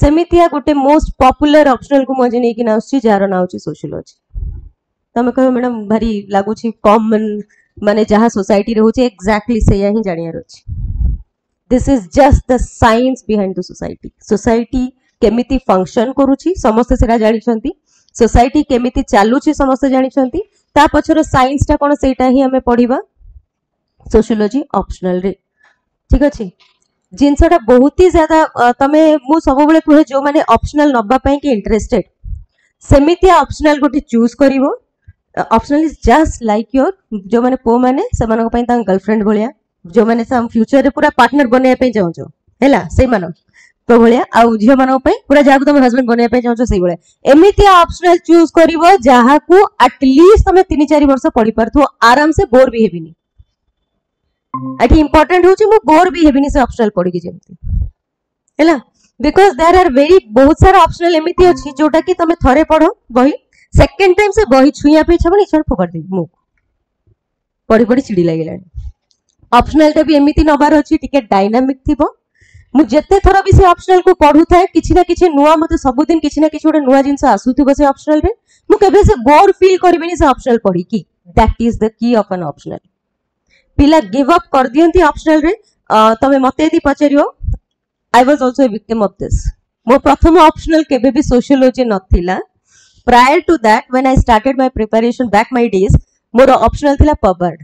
सेमितिया गोटे most popular optional को मुझे नहीं कि ना उसची जार ना होची सोशियोलॉजी तमे कहो मैडम भारी लागुची कॉमन माने जहाँ सोसाइटी रे होची एग्जैक्टली से ही जानियार अछि this is just the science behind the society society केमिति फंक्शन करूची समस्त सेरा जानि छंती सोसाइटी केमिति चालुची समस्त जानि छंती ता पछर साइंस ता कोन सेटा ही हमें पढिबा सोशियोलॉजी ऑप्शनल रे ठीक अछि जिनसटा बहुत ही ज्यादा तमे मु सब बेले कहे जो माने ऑप्शनल नबा पई के इंटरेस्टेड सेमितिया ऑप्शनल गोटे चूज करिवो optional is just like your जो माने पो माने समान पई ता गर्लफ्रेंड भलिया जो माने सम फ्यूचर रे पूरा पार्टनर बने पई चाहो छो हैला सेई मानो तो भलिया आ झियो मानो पई पूरा जाको तुम हस्बैंड बने पई चाहो छो सेई भलिया एमितिया ऑप्शनल चूज करिवो जहा को एटलीस्ट तमे 3-4 वर्ष पढी परथो आराम से बोर भी हेबिनी एटी इंपोर्टेंट होची मु बोर भी हेबिनी से ऑप्शनल पढी कि जेमती हैला बिकॉज़ देयर आर वेरी बहुत सारा ऑप्शनल एमिति अछि जोटा कि तमे थरे पढो बही सेकंड टाइम से बही छुइया पे छबनी इछन फोकड़ दे मु पढी पढी चिड़ी लागिलानी ऑप्शनल टा भी एमिति नबार अछि टिके डायनामिक थिबो मु जत्ते थरा भी से ऑप्शनल को पढु थाए किछि ना किछि नुवा मते सब दिन किछि ना किछि ओडे नुवा जिंस आसुथिबो से ऑप्शनल रे मु केबे से बोर फील करबिनी से ऑप्शनल पढी की that is the key of an optional पिला गिव अप कर दियंती ऑप्शनल रे तमे मते यदि पचरियो I was also a victim of this मो प्रथम ऑप्शनल केबे भी सोशियोलॉजी नथिला prior to that when I started my preparation back my days मोर ऑप्शनल थिला पबर्ड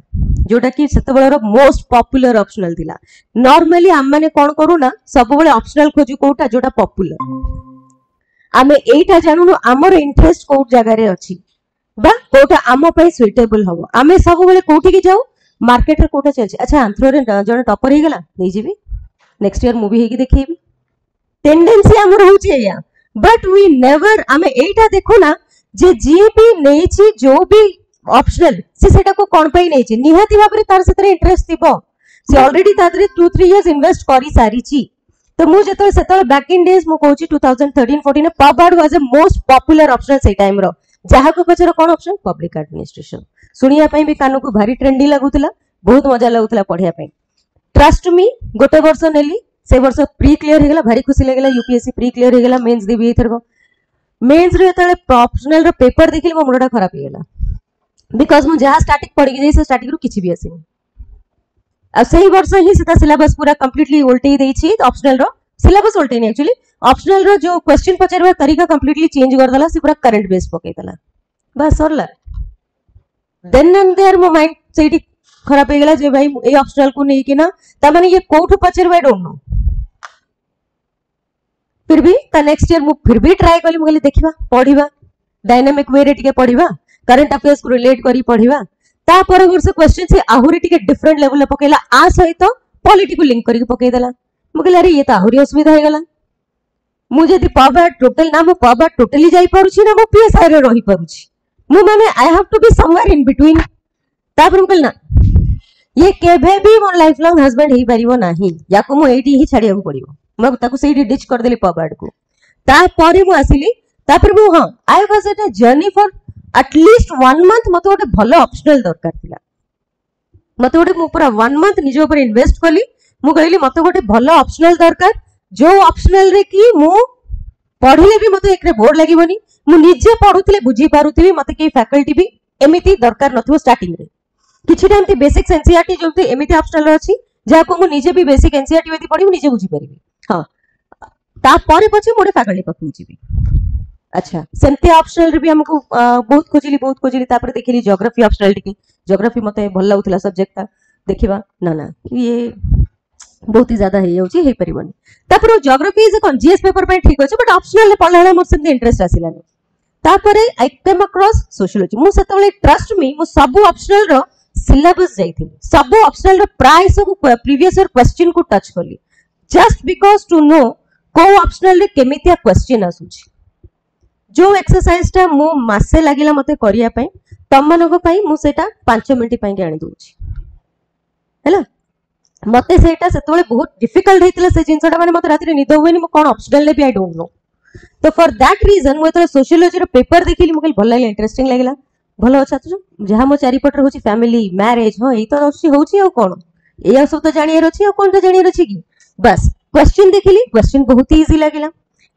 जोटा कि सेतबेलर मोस्ट पॉपुलर ऑप्शनल थिला नॉर्मली हम माने कोन करू ना सब बेले ऑप्शनल खोजु कोटा जोटा पॉपुलर आमे एटा जानू हमर इंटरेस्ट को जगह रे अछि बा कोटा आम पई सुइटेबल हबो आमे सब बेले कोठी की जाऊ मार्केट रे कोटा चलछि अच्छा आंथ्रो रे जने टॉपर हे गेला नै जीबी नेक्स्ट ईयर मूवी हेकी देखिबी टेंडेंसी हमर होछि या बट वी नेवर आमे एटा देखो ना जे जी भी नै छी जो भी ऑप्शनल से सेटा को कोन पई नै छी निहाती भाबरे तार सेतरे इंटरेस्ट थिबो से ऑलरेडी तादरे 2-3 इयर्स इन्वेस्ट करी सारी छी तो मु जतो सेतले बैक इन डेज मु कहूची 2013-14 PubAd was a most popular optional से टाइम रो जहा को पछर कोन ऑप्शन पब्लिक एडमिनिस्ट्रेशन सुनिया पई भी कानो को भारी ट्रेंडी लागुतला बहुत मजा लागुतला पढिया पई ट्रस्ट मी गोटे वर्ष नेली से वर्ष प्री क्लियर हे गेला भारी खुशी लागला यूपीएससी प्री क्लियर हे गेला मेंस देबी एथरको मेंस रे तले ऑप्शनल रो पेपर देखिल मो मुडा खराब हे गेला बिकॉज़ मु जहा स्टैटिक पढी गई से स्टैटिक रो किछि भी आसीनी आ सही वर्ष ही सीधा सिलेबस पूरा कंप्लीटली उल्टेई देई छी ऑप्शनल रो सिलेबस उल्टेई नहीं एक्चुअली ऑप्शनल रो जो क्वेश्चन पचरवा तरीका कंप्लीटली चेंज कर दला से पूरा करंट बेस पकई दला बस सरला देन एंड देयर मो माइंड सेठी खराब हे गेला जे भाई ए ऑप्शनल को नहीं कि ना त माने ये कोठु पचरवा डोंट नो फिर भी ता नेक्स्ट ईयर मु फिर भी ट्राई कली मु कहली देखिबा पढिबा डायनामिक वे रे टिके पढिबा करंट अफेयर्स को रिलेट करी पढिबा ता पर वर्ष क्वेश्चन से आहुरी टिके डिफरेंट लेवल ले पकेला आ सहित पॉलिटी को लिंक करी पकई देला मु कहली अरे ये ता आहुरी असुविधा हे गेला मु जदी पावर टोटल ना मु पावर टोटली जाई परुछि ना मु पीएसआई रे रही परुछि मु माने I have to be somewhere in between ता पर मु कहली ना ये केभे भी मोर लाइफ लॉन्ग हस्बैंड हे परिबो नाही याको मु एडी ही छाडिया को पड़िबो मु ताको सेडी डिच कर देली पावर को ता परे मु आसिली ता पर मु हां I was at a journey for at least 1 month मते गोटे भलो ऑप्शनल दरकार थिला मते गोटे मु पूरा 1 मंथ निज ऊपर इन्वेस्ट कली मु कहली मते गोटे भलो ऑप्शनल दरकार जो ऑप्शनल रे की मु पढिले भी मते एकरे बोर्ड लागिबोनी मु निजे पढुतले बुझी पारुथि मते के फैकल्टी भी एमिति दरकार नथो स्टार्टिंग रे किछि टाइम ती बेसिक एनसीईआरटी जोंते एमिति ऑप्शनल अछि जाको मु निजे भी बेसिक एनसीईआरटी वेदी पढी निजे बुझी परिबी हां ता परे पछि मोडे फैकल्टी पकु जीबी अच्छा सेमते ऑप्शनल रे भी हमको बहुत खोजिली तापर देखिली ज्योग्राफी ऑप्शनल टिके ज्योग्राफी मते भल लागुतला सब्जेक्ट ता देखिबा ना ना ये बहुत ही ज्यादा हे होची हे परिबनी तापर ज्योग्राफी इज कौन जीएस पेपर पे ठीक अछि बट ऑप्शनल ले पढला मोर सेमते इंटरेस्ट आसिलानी तापर आई केम अक्रॉस सोशियोलॉजी मु सेतबेले ट्रस्ट मी मु सब ऑप्शनल रो सिलेबस जाइथि सब ऑप्शनल रो प्राय सब प्रीवियस ईयर क्वेश्चन को टच करली जस्ट बिकॉज़ टू नो को ऑप्शनल रे केमितिया क्वेश्चन आसुची जो एक्सरसाइज टा मु मासे लागिला मते करिया पई तमनको पई मु सेटा 5 मिनिट पई आनी दोची हैला मते सेटा सेतबेले बहुत डिफिकल्ट हेतिला से जिंसटा माने मते राती रे निद होइनी मु कोन ऑप्शनल ले भी आई डोंट नो तो फॉर दैट रीजन मु तो सोशियोलॉजी रो पेपर देखिली मु कहली भल लागला इंटरेस्टिंग लागला भलो अच्छा तो जहा मो चारि पटर होची फैमिली मैरिज हां एई तो होची आ कोन एया सब तो जानियर अछि आ कोन तो जानियर अछि की बस क्वेश्चन देखिली क्वेश्चन बहुत इजी लागला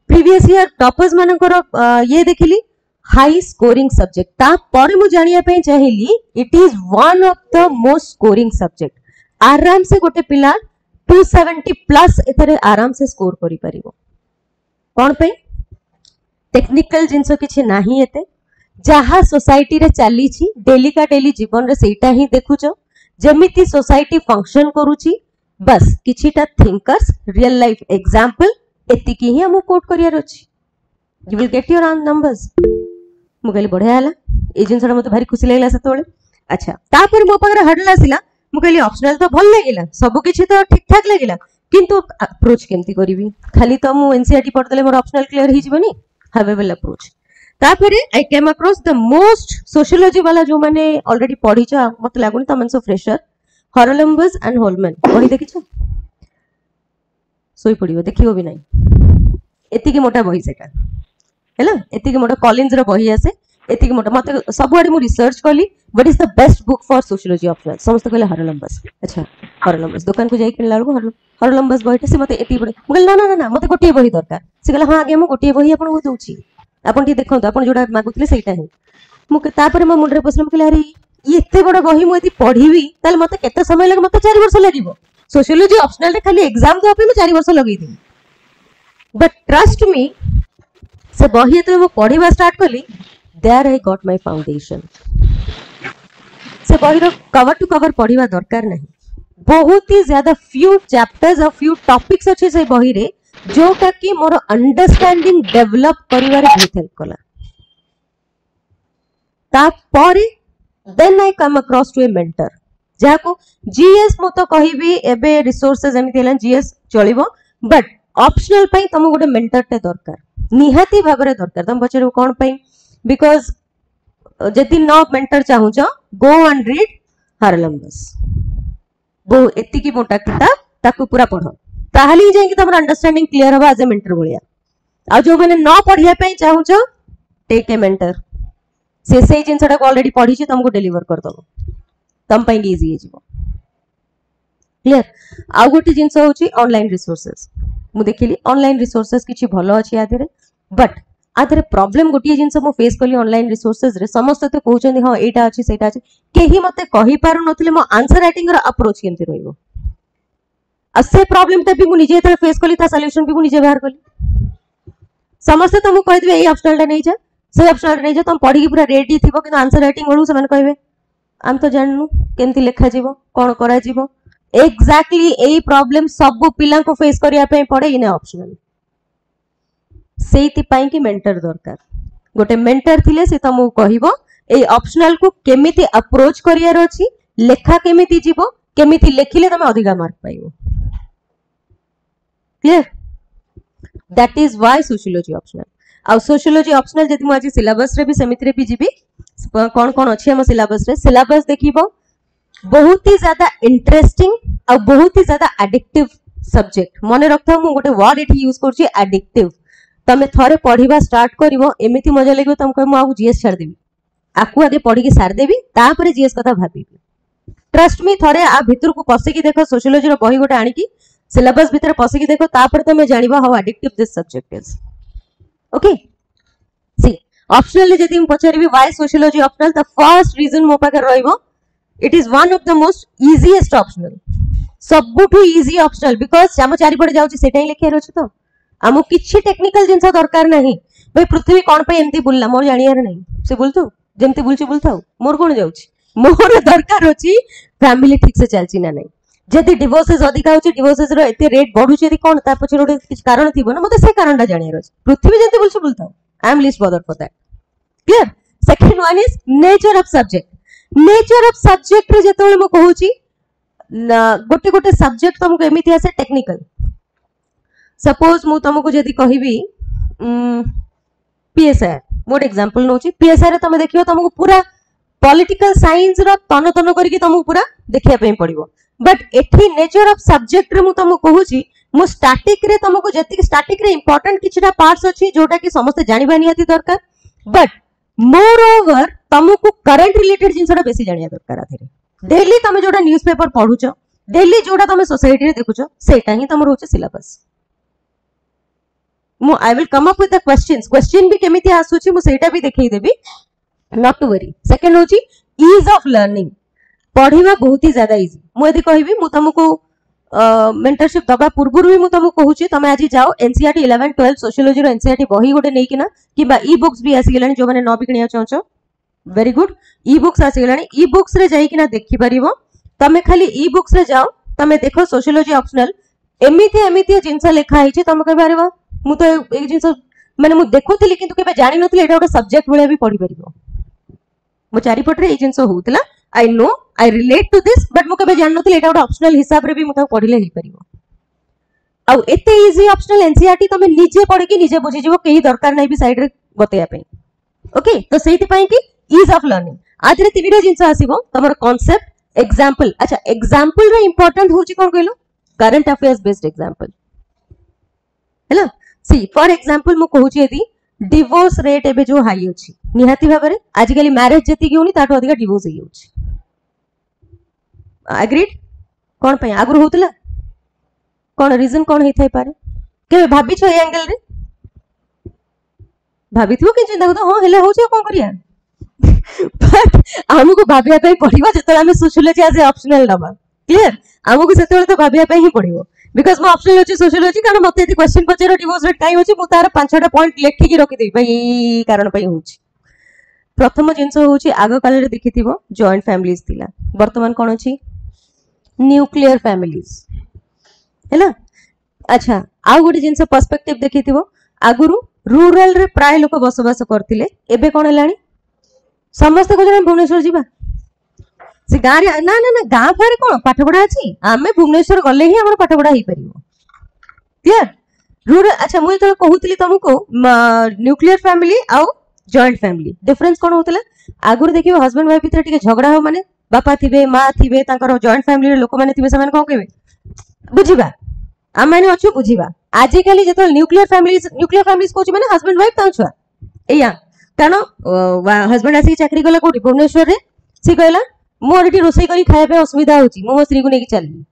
प्रीवियस ईयर टॉपर्स मानकर ये देखिली हाई स्कोरिंग सब्जेक्ट तापर मु जानिया पे चाहिली it is one of the most scoring subject आराम से गोटे पिला 270 प्लस एथरे आराम से स्कोर करि परिबो कोन पे टेक्निकल जिंसो किछि नाही एते जहा सोसाइटी रे चली छी डेली का डेली जीवन रे सेटा ही देखुचो जेमिति सोसाइटी फंक्शन करूची बस किछिटा थिंकर्स रियल लाइफ एग्जांपल एति की ही हम कोट करियर अछि you will get your own numbers मु कहली बढ़िया हला ए जिनसटा मते भारी खुशी लागला सेतोळे अच्छा तापर मो पाखरे हडल आसिला मु कहली ऑप्शनल तो भल लागिला सब किछि तो ठीक ठाक लागिला किंतु अप्रोच केमती करिवि खाली तो मु एनसीईआरटी पढ देले मोर ऑप्शनल क्लियर हि जिवनी हाव ए वेल अप्रोच तापर I came across the most sociology वाला जो माने ऑलरेडी पढिचा मते लागुनी तमन so fresher Haralambos and Holborn पढि देखिछो सोई पडियो देखियो भी नाही एति की मोटा बही सेटा हैला एति की मोटा कॉलिंस रो बही आसे एति की मोटा मते सब आडी मु रिसर्च कली what is the best book for sociology optional समस्त कहले हॉरोलम्बस अच्छा हॉरोलम्बस दुकान को जाई किनला को हॉरोलम्बस बहीटा से मते एति पडे मु कहले ना ना ना मते गोटिए बही दरकार से कहले हां आगे मु गोटिए बही आपन को दोउची आपन टी देखो आपन जोडा मागुतले सेटा है मु तापर मो मुंडरे पसले मु कहले अरे ये एते बड़ बही मु एति पढीबी ताले मते केते समय लागे मते 4 वर्ष लागिवो सोशियोलॉजी ऑप्शनल रे खाली एग्जाम तो आपे 4 वर्ष लगई दी बट ट्रस्ट मी से बही तो पढ़ा स्टार्ट कली there I got my foundation से बही रो कवर टू कवर पढ़ा दरकार नहीं बहुत ही ज्यादा फ्यू चैप्टर्स और फ्यू टॉपिक्स अच्छे से बही रे जोटा कि मोर अंडरस्टैंडिंग डेवलप करिवार बहुत हेल्प कला तापर then I came across to a mentor जाको जीएस मु तो कहिबी एबे रिसोर्सेस एमिति हलन जीएस चलिबो बट ऑप्शनल पई तुम गोटे मेंटर टे दरकार निहाती भाबरे दरकार तुम पचरो कोन पई बिकॉज़ जति न मेंटर चाहू छ गो एंड रीड हॉरोलम्बस बो एति की मोटा किताब ताकू पूरा पढो ताहाली जाई कि तुम अंडरस्टैंडिंग क्लियर होबा एज ए मेंटर भलिया आ जो माने न पढिया पई चाहू छ टेक ए मेंटर से जिनसटा ऑलरेडी पढी छी तुमको डिलीवर कर दबो तम पई इजी हेजिबो क्लियर आ गोटे जिंस होची ऑनलाइन रिसोर्सेस मु देखिली ऑनलाइन रिसोर्सेस किछि भलो अछि आधरे बट आधरे प्रॉब्लम गोटे जिंस मु फेस कली ऑनलाइन रिसोर्सेस रे समस्त तो कहउछन हां एटा अछि सेटा अछि केही मते कहि पारु नथिले मो आंसर राइटिंग रो अप्रोच केमति रहइबो आ से प्रॉब्लम ते भी मु निजे त फेस कली ता सॉल्यूशन भी मु निजे बाहर कली समस्त तो मु कहि देबे ए ऑप्शनल नै जा से ऑप्शनल नै जा तुम पढी पूरा रेडी थिबो कि आंसर राइटिंग बळू से माने कहबे हम तो जाननु केमति लेखा जीवो कोन करा जीवो एग्जैक्टली एई प्रॉब्लम सब पिला को फेस करिया पे पड़े इने ऑप्शनल सेति पाई कि मेंटर दरकार गोटे मेंटर थिले से तमु कहिबो एई ऑप्शनल को केमिति अप्रोच करियार अछि लेखा केमिति जीवो केमिति लेखिले तमे अधिका मार्क पाइबो clear that is why sociology optional आ सोशियोलॉजी ऑप्शनल जति मु आज सिलेबस रे भी समिति रे भी जीबी कोन कोन अछि हम सिलेबस रे सिलेबस देखिबो बहुत ही ज्यादा इंटरेस्टिंग और बहुत ही ज्यादा एडिक्टिव सब्जेक्ट मन रखता मु गोटे वर्ड एठी यूज करछि एडिक्टिव तमे थरे पढिबा स्टार्ट करिवो एमिति मजा लागो तम कह मु आ जीएस छाड़ देबी आकु आगे पढी के सार देबी तापर जीएस कथा भाबीबी ट्रस्ट मी थरे आ भितर को पसे की देखो सोशियोलॉजी रो बही गोटे आनी की सिलेबस भीतर पसे की देखो तापर तमे जानिबा how addictive this subject is okay see optional जदि हम पचारिबी why sociology optional the first reason मो पाकर रहइबो it is one of the most easiest optional सबुठु इजी ऑप्शनल बिकॉज़ हम चारि पड़े जाउची सेटा ही लेखियार अछि तो हमु किछि टेक्निकल जिंस दरकार नाही भाई पृथ्वी कोन पे एमती बुलला मोर जानियार नाही से बोलतो जेमती बुलची बुलथाउ मोर कोन जाउची मोर दरकार अछि फैमिली ठीक से चलची ना नाही जदि डिवोर्सेस अधिक होची डिवोर्सेस रो एते रेट बढ़ुची यदि कोन ता पछे रोटे किछ कारण थिबो ना मते से कारणटा जानियार अछि पृथ्वी जेमती बुलची बुलथाउ I am least bother for that clear second one is nature of subject nature of subject रे जेतोले म कहूची गोटे गोटे सब्जेक्ट तुमको एमिति आसे टेक्निकल सपोज मु तुमको जदी कहिबी पीएसआर मोर एग्जांपल नोची पीएसआर रे तुम देखियो तुमको पूरा पॉलिटिकल साइंस रो तन तन करके तुमको पूरा देखिया पे पड़िबो बट एठी नेचर ऑफ सब्जेक्ट रे मु तुमको कहूची मु स्टैटिक रे तुमको जति स्टैटिक रे इंपोर्टेंट किछटा पार्ट्स अछि जोटा कि समस्त जानिबा निहाती दरकार बट मोर ओवर तुमको करंट रिलेटेड जिनसटा बेसी जानिया दरकार आथरे डेली तमे जोटा न्यूज़पेपर पढुचो डेली जोटा तमे सोसाइटी रे देखुचो सेटा ही तमरो होचे syllabus I will come up with the questions. Question भी केमिति आसुची मु सेटा भी देखै देबी. Not to worry. Second होची ease of learning. पढ़िबा बहुत ही ज्यादा इजी. मु यदि कहबी मु तुमको मेंटरशिप दबा पूर्व भी मुझे कहूँ तुम आज जाओ एनसीईआरटी 11 12 सोशियोलॉजी रो एनसीईआरटी बही गोटे नहीं किना किबा ई बुक्स भी आसी गेलानी जो माने न भी किनिया चाहछो वेरी गुड ई बुक्स आसी गेलानी ई बुक्स रे जाई किना देखि परिबो तमे खाली ई बुक्स रे जाओ तमे देखो सोशियोलॉजी ऑप्शनल एमिति एमिति जिंस लेखा हिची तमे कहि परिबो मु तो ए जिंस माने मु देखुथिली किंतु केबे जानि नथिले एटा गोटे सब्जेक्ट भले भी पढि परिबो मु चारि पटरे ए जिंस होउतला I know, I relate to this, but मुझे कभी जानना था लेटा उड़ा optional हिसाब रे भी मुझे पढ़िले ही परिबो. अब इतने easy optional NCERT तो मैं निजे पढ़े की निजे बुझी जीवो कहीं दरकार नहीं भी साइड रे बतेया पे. Okay, तो सही थी पाएं कि ease of learning. आज रे तीन रे जिंस आसीबो तमर concept, example. अच्छा, example रे important होची कौन कहलो? Current affairs based example. है ना? See, for example मु कहूची यदि डिवोर्स रेट एबे जो हाई अछि निहाती भाबरे आजिकली मैरिज जति होनी ताठो अधिक डिवोर्स ही होछि एग्रीड कोन पय आगुर होतला कोन रीजन कोन हेथाय पारे के भाबी छ ए एंगल रे भाबी थियो कि चिंता को हां हेले होछि कोन करिया बट हमको भाबिया पय पड़िबा जतले हम सोशियोलॉजी एज ऑप्शनल दबा क्लियर हमको सेतले तो भाबिया पय ही पड़िबो बिकॉज़ मैं ऑप्शनल होची सोशियोलॉजी कारण मते यदि क्वेश्चन पचेरो डिवोर्स रेट काई होची मु तार 5-6टा पॉइंट लेखि की रखि देबी भाई ई कारण पय होची प्रथम जिंस होची आगो काल रे देखिथिबो जॉइंट फैमिलीज थिला वर्तमान कोन अछि न्यूक्लियर फैमिलीज हैला अच्छा आ गोटे जिंस पर्सपेक्टिव देखिथिबो आगुरु रूरल रे प्राय लोक बसवास करथिले एबे कोन हेलानी समस्त को जने भुवनेश्वर जीवा से गाँ ना ना ना गाँ फारे कौन पाठ पढ़ा अच्छी आम भुवनेश्वर गले ही आम पाठ पढ़ा हो क्लियर रूरल अच्छा मुझे तो कहूली तुमको न्यूक्लियर फैमिली आउ जॉइंट फैमिली डिफरेंस कौन होता आगुरी देखिए हस्बैंड वाइफ भितर झगड़ा हो माने बापा थे माँ थे जॉइंट फैमिली लोक मैंने थे कौन कहे बुझा आम मैंने अच्छु बुझा आजिकल जो न्यूक्लियर फैमिली कौन मैंने हस्बैंड वाइफ ता छुआ या कारण हस्बैंड आसिक चाकरी कला कौटी भुवनेश्वर सी कहला मोर ये रोसई करी खाए असुविधा होची मो स्त्री को लेके चलली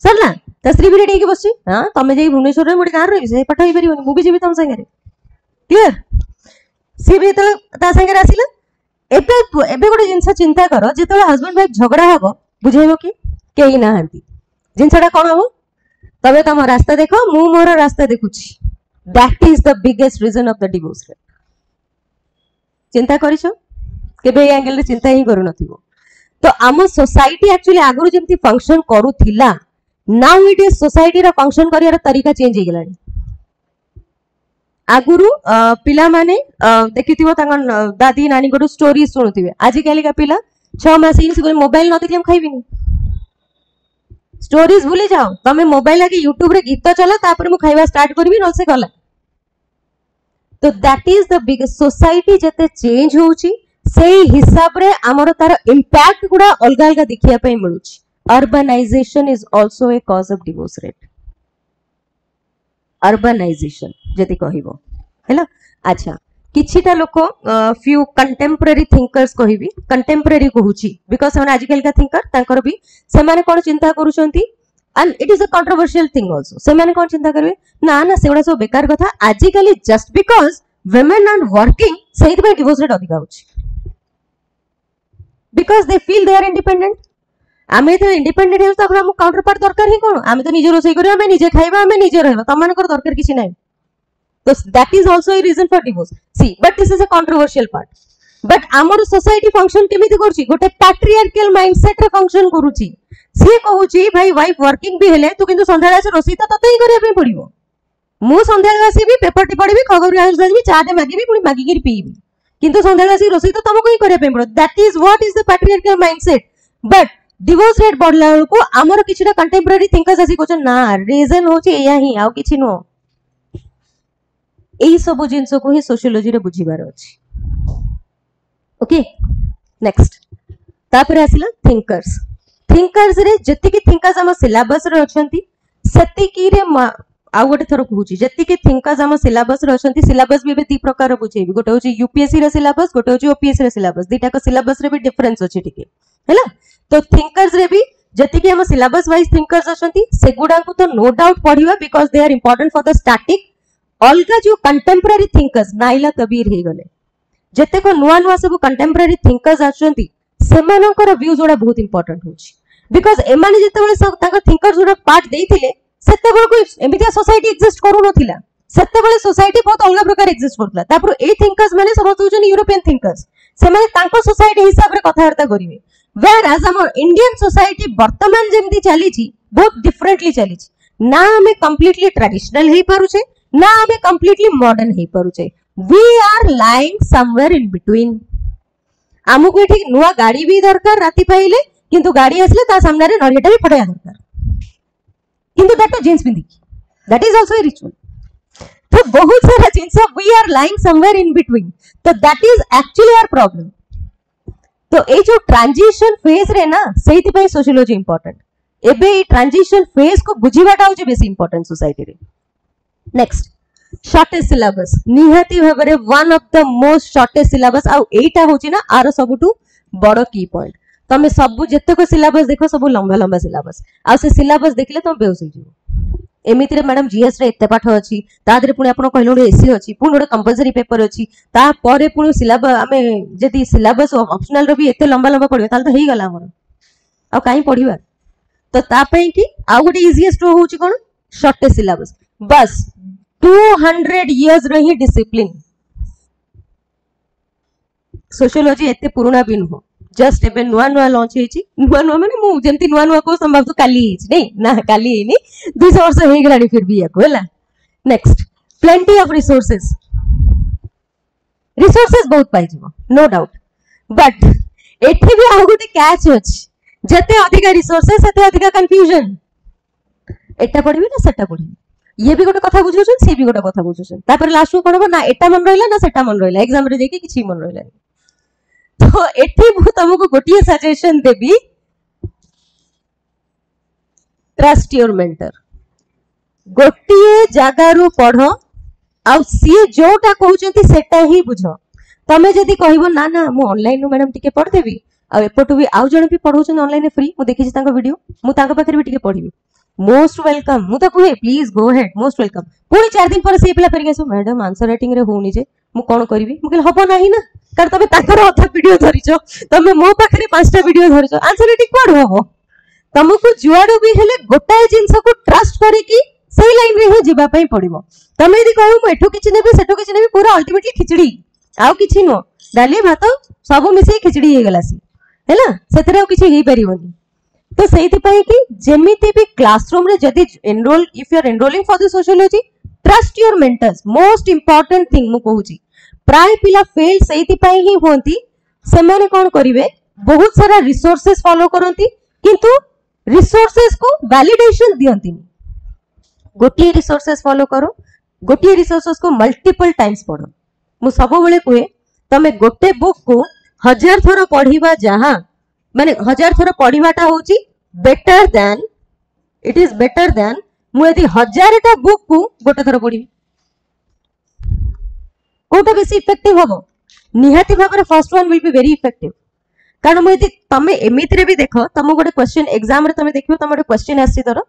सरला ता स्त्री भी रेडी बसची हां तमे जाई भुवनेश्वर रे मोटी गां रही से पाठ होई परिबनी मु भी जीवी तम संगे क्लियर सी भी ता संगे आसिला एबे एबे गोटे जिंस चिंता करो जेतले हस्बैंड वाइफ झगड़ा हबो बुझेबो कि केही ना हंती जिंसडा कोन हबो तबे तम रास्ता देखो मु मोर रास्ता देखुची that is the biggest reason of the divorce rate चिंता करिसो केबे ए एंगल रे चिंता ही करू नथिबो तो आम सोसाइटी एक्चुअली आगुरु जेमती फंक्शन करूथिला नाउ इट इज सोसाइटी रा फंक्शन करियार तरीका चेंज हो गेलानी आगुरु पिला माने देखिथिबो तांग दादी नानी को स्टोरी सुनुथिबे आज काली का पिला 6 मास इन से मोबाइल न देखले हम खाइबिनी स्टोरीज भूली जाओ तमे मोबाइल आके यूट्यूब रे गीत चला तापर मु खाइबा स्टार्ट करबी न से गला तो that is the biggest society जते चेंज होउची से हिसाब रे आमर तार इंपैक्ट गुडा अलग अलग देखिया पे मिलुची urbanisation is also a cause of divorce rate urbanisation जति कहिबो हैला अच्छा किछिटा लोक फ्यू कंटेम्पररी थिंकर्स कहिबी कंटेम्पररी कहूची बिकॉज़ हम आजकल का थिंकर तांकर भी से माने कोन चिंता करूछंती and it is a controversial thing also से माने कोन चिंता करबे ना ना सेगुडा सब बेकार कथा आजकल just because women are working सही पे डिवोर्स रेट अधिक होची because they feel they are independent आमे तो इंडिपेंडेंट है तो हम काउंटर पार्ट दरकार ही कोन आमे तो निजे रोसई करियो आमे निजे खाइबा आमे निजे रहबा तमन कर दरकार किछि नै तो that is also a reason for divorce सी but this is a controversial part but आमर सोसाइटी फंक्शन केमिति करछि गोटे पैट्रियार्कियल माइंडसेट रे फंक्शन करूछि सी कहूछि भाई वाइफ वर्किंग भी हेले तू किंतु संध्याळे से रोसई तो तते ही करिया पे पड़िबो मु संध्याळे आसीबी पेपर टी पढिबी खबर आसीबी चाटे मागिबी पुनी मागी के पीबी किंतु संध्याळे आसी रोसई तो तुमको ही करिया पे पड़ो that is what is the patriarchal mindset but divorce rate बढ़ला को आमर किछटा कंटेम्पररी थिंकर्स आसी कोछ ना रीजन होछि एया ही आउ किछि नो एई सब जिंस को ही सोशियोलॉजी रे बुझिबार अछि ओके नेक्स्ट तापर आसिला थिंकर्स रे जति कि थिंकर्स हम सिलेबस रे अछंती सति की रे आउ गोटे थर कहूची जति कि थिंकर्स हम सिलेबस रे अछंती सिलेबस भी दि प्रकार बुझेबी गोटे होची यूपीएससी रे सिलेबस गोटे होची ओपीएससी रे सिलेबस दिटा को सिलेबस रे भी डिफरेंस अछि ठीक हैला तो थिंकर्स रे भी जति कि हम सिलेबस वाइज थिंकर्स अछंती सेगुडा को तो नो डाउट पढिबा because they are important for the static अलगा जो कंटेम्पररी थिंकर्स नाइला कबीर हे गले जेतेक नुआ नुआ सब कंटेम्पररी थिंकर्स आछंती सेमानकर व्यूज जोड़ा बहुत इंपोर्टेंट होची बिकॉज़ एमाने जेतेबेले सब ताका थिंकर्स जोड़ा पार्ट देइथिले सेतेबेले को एमितिया सोसाइटी एग्जिस्ट करू नथिला सेतेबेले सोसाइटी बहुत अलग प्रकार एग्जिस्ट करथला तापर ए थिंकर्स माने सब होचन यूरोपियन थिंकर्स सेमाने तांको सोसाइटी हिसाब रे कथावार्ता करिवे whereas our Indian society वर्तमान जेमती चली छी बहुत डिफरेंटली चली छी ना हमें कंप्लीटली ट्रेडिशनल हे पारुछे ना हमें कंप्लीटली मॉडर्न हे पारुछे we are lying somewhere in between आमको एठी नुआ गाड़ी भी दरकार राती पाइले किंतु गाड़ी आसले ता सामने रे नरियाटा भी फटाया दरकार किंतु दैट जींस पिंदी that is also a ritual तो बहुत सारा jeans we are lying somewhere in between तो that is actually our problem तो ए जो ट्रांजिशन फेज रे ना सेति पई सोशियोलॉजी इंपोर्टेंट एबे ए ट्रांजिशन फेज को बुझीबाटा होचे बेसी इंपोर्टेंट सोसाइटी रे नेक्स्ट शॉर्टेस्ट सिलेबस निहाती भाबरे one of the most shortest syllabus आ एटा होची ना आरो सबुटू बड़ की पॉइंट तमे सब जत्ते को सिलेबस देखो सब लंबा लंबा सिलेबस आ से सिलेबस देखले तुम बेहोश हो जिवो एमिति रे मैडम जीएस रे एते पाठ अछि ता दरे पुनी आपण कहलो एसी अछि पुनी ओडे कंपलसरी पेपर अछि ता परे पुनी सिलेबस हमें जदी सिलेबस ऑप्शनल रे भी एते लंबा लंबा पढियो ताल तो हेई गला हमर आ काई पढिबा तो ता पई कि आ गोटे इजीएस्ट होउची कोन शॉर्टेस्ट सिलेबस बस 200 इयर्स रही डिसिप्लिन सोशियोलॉजी एते पुराना भी नुह जस्ट एबे नुआ नुआ लॉन्च हेची नुआ नुआ माने मु जेंती नुआ नुआ को संभव तो काली हेची नहीं ना काली हेनी 200 वर्ष हे गलानी फिर भी याको हला नेक्स्ट प्लेंटी ऑफ रिसोर्सेस बहुत पाई जीवो नो डाउट बट एठी भी आ गोटे कैच अछि जते अधिक रिसोर्सेस सेते अधिक कंफ्यूजन एटा पढिबी ना सेटा पढिबी ये भी गोटे कथा बुझुछन से भी गोटे कथा बुझुछन तापर लास्ट को कोन ना एटा मन रहला ना सेटा मन रहला एग्जाम रे जेकी किछि मन रहला तो एठी मु तुमको गोटिए suggestion Devi trust your mentor गोटिए जगह रु पढो आ सी जोटा कहउचंती सेटा ही बुझो तमे जदी कहइबो ना ना मु ऑनलाइन नु मैडम टिके पढ देबी आ एपटु भी आउ जण भी पढौछन ऑनलाइन फ्री मु देखिछि तांको वीडियो मु तांको पाखरे भी टिके पढिबी मोस्ट वेलकम मु तो कहे please go head most welcome पुणी 4 दिन पर से पिला फेर गेसो मैडम आंसर राइटिंग रे होनी जे मु कोन करबी मु कहले हबो नाही ना कार तमे ताकर अधा वीडियो धरिचो तमे मो पाखरे 5टा वीडियो धरिचो आंसर राइटिंग कोड हबो तमको जुआडो भी हेले गोटाए जिंस को ट्रस्ट करी की सही लाइन रे ही जीवा पई पड़िबो तमे यदि कहू मु एठो किछि नेबे सेठो किछि नेबे पूरा अल्टीमेटली खिचड़ी आउ किछि नो डाली भात सब मिसे खिचड़ी हे गलासी हैला सेतरे आउ किछि हे परिबोनी तो सेति पई कि जेमिति भी क्लासरूम रे जदी enrol if you are enrolling for the sociology trust your mentors most important thing मु कहूची प्राय पिला फेल सेति पई ही होंती से माने कोन करिवे बहुत सारा रिसोर्सेस फॉलो करंती किंतु रिसोर्सेस को वैलिडेशन दियंती गोटी रिसोर्सेस फॉलो करो गोटी रिसोर्सेस को मल्टीपल टाइम्स पढ़ो मु सब बेले कहे तमे गोटे बुक को 1000 थर पढ़िबा जहां माने 1000 थर पढ़िबाटा होची better than it is better than मु यदि 1000 टा बुक को गोटे थर पढ़िबी कोटा बेसी इफेक्टिव होबो निहाती भाबरे first one will be very effective कारण मु यदि तमे एमिति रे भी देखो तम गोटे क्वेश्चन एग्जाम रे तमे देखियो तम गोटे क्वेश्चन आसी दर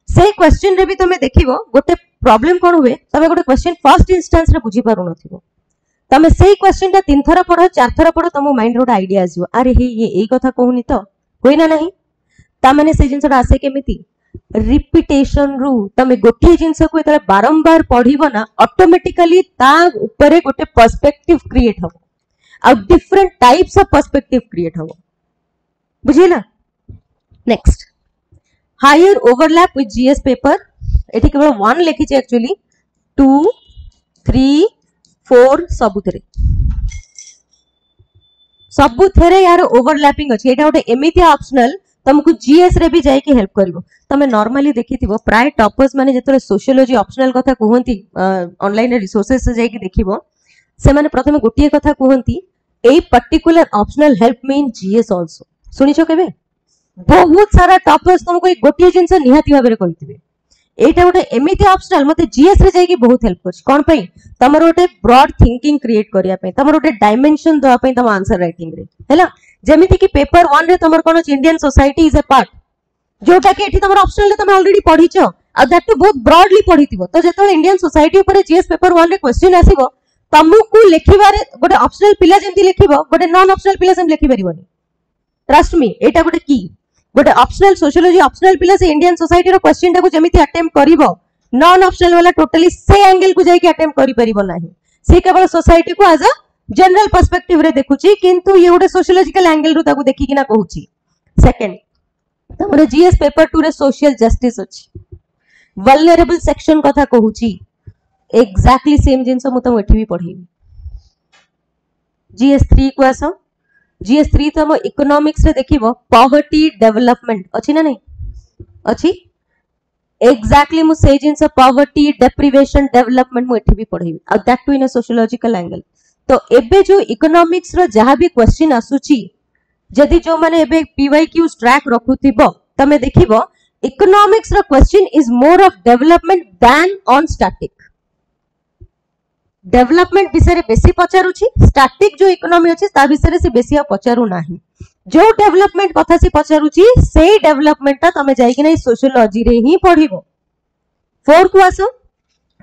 से क्वेश्चन रे भी तमे देखिबो गोटे प्रॉब्लम कोन हुए तमे गोटे क्वेश्चन फर्स्ट इंस्टेंस रे बुझी पारु नथिबो तमे सेही क्वेश्चन टा 3 थर पढो 4 थर पढो तम माइंड रो आइडिया आसीबो अरे हे ये एई कथा कहूनी तो होई ना नहीं ता माने से जिंसटा आसे केमिति रिपीटेशन रु तमे गोटी जिंस को एतले बारंबार पढिबो ना ऑटोमेटिकली ता ऊपर गोटे पर्सपेक्टिव क्रिएट हो आ different types of perspective create हो बुझिला next higher overlap with GS paper एठी केवल 1 लिखि छै एक्चुअली 2 3 4 सबुथेरे यार ओवरलैपिंग अछि एटा गोटे एमिति ऑप्शनल तुमको जीएस रे भी जाय के हेल्प करबो तमे नॉर्मली देखिथिबो प्राय टॉपर्स माने जेतरे सोशियोलॉजी ऑप्शनल कथा कहंती ऑनलाइन रिसोर्सेस से जाय के देखिबो से माने प्रथमे गोटिए कथा कहंती a particular optional help me in GS also सुनिछो केबे बहुत सारा टॉपर्स तुमको एक गोटिए जिंस निहाती भाबरे कहिथिबे एटा गोटे एमिति ऑप्शनल मते जीएस रे जाय के बहुत हेल्प करछ कोन पई तमरो गोटे ब्रॉड थिंकिंग क्रिएट करिया पई तमरो गोटे डायमेंशन दवा पई तम आंसर राइटिंग रे हैला जेमिति कि पेपर 1 रे तमर कोन Indian society is a part जोटा कि एठी तमर ऑप्शनल रे तम ऑलरेडी पढिछो आ दैट टू बहुत ब्रॉडली पढ़िथिबो तो जेतो इंडियन सोसाइटी ऊपर जीएस पेपर 1 रे क्वेश्चन आसीबो तमको लेखिबारे गोटे ऑप्शनल पिला जेंति लेखिबो गोटे नॉन ऑप्शनल पिला सेम लेखि परिबोनी ट्रस्ट मी एटा गोटे की गोटे ऑप्शनल सोशियोलॉजी ऑप्शनल पिला से इंडियन सोसाइटी रो क्वेश्चन टाको जेमिति अटेम्प्ट करिवो नॉन ऑप्शनल वाला टोटली से एंगल को जाई के अटेम्प्ट करि परिबो नाही से केवल सोसाइटी को एज अ जनरल पर्सपेक्टिव रे देखुची किंतु ये गोटे सोशियोलॉजिकल एंगल रु ताको देखि किना कहूची सेकंड तमरो जीएस पेपर 2 रे सोशल जस्टिस अछि वल्नरेबल सेक्शन कथा कहूची एग्जैक्टली सेम जिंस मु तुम एठी भी पढेबी जीएस 3 को आसो जीएस 3 तो हम इकोनॉमिक्स रे देखिबो पॉवर्टी डेवलपमेंट अछि ना नहीं अछि एग्जैक्टली मु से जिंस पॉवर्टी डेप्रिवेशन डेवलपमेंट मु एठी भी पढेबी और that too in a sociological angle तो एबे जो इकोनॉमिक्स रो जहां भी क्वेश्चन आसुची जदि जो माने एबे पीवाईक्यू ट्रैक रखुथिबो तमे देखिबो इकोनॉमिक्स रो question is more of development than on static development विषय बेसी पचारुची स्टैटिक जो इकोनॉमी अछि ता विषय से बेसी पचारु नाही जो डेवलपमेंट कथा से पचारुची से डेवलपमेंट ता तमे जाई कि नै सोशियोलॉजी रे ही पढिबो 4 को आसो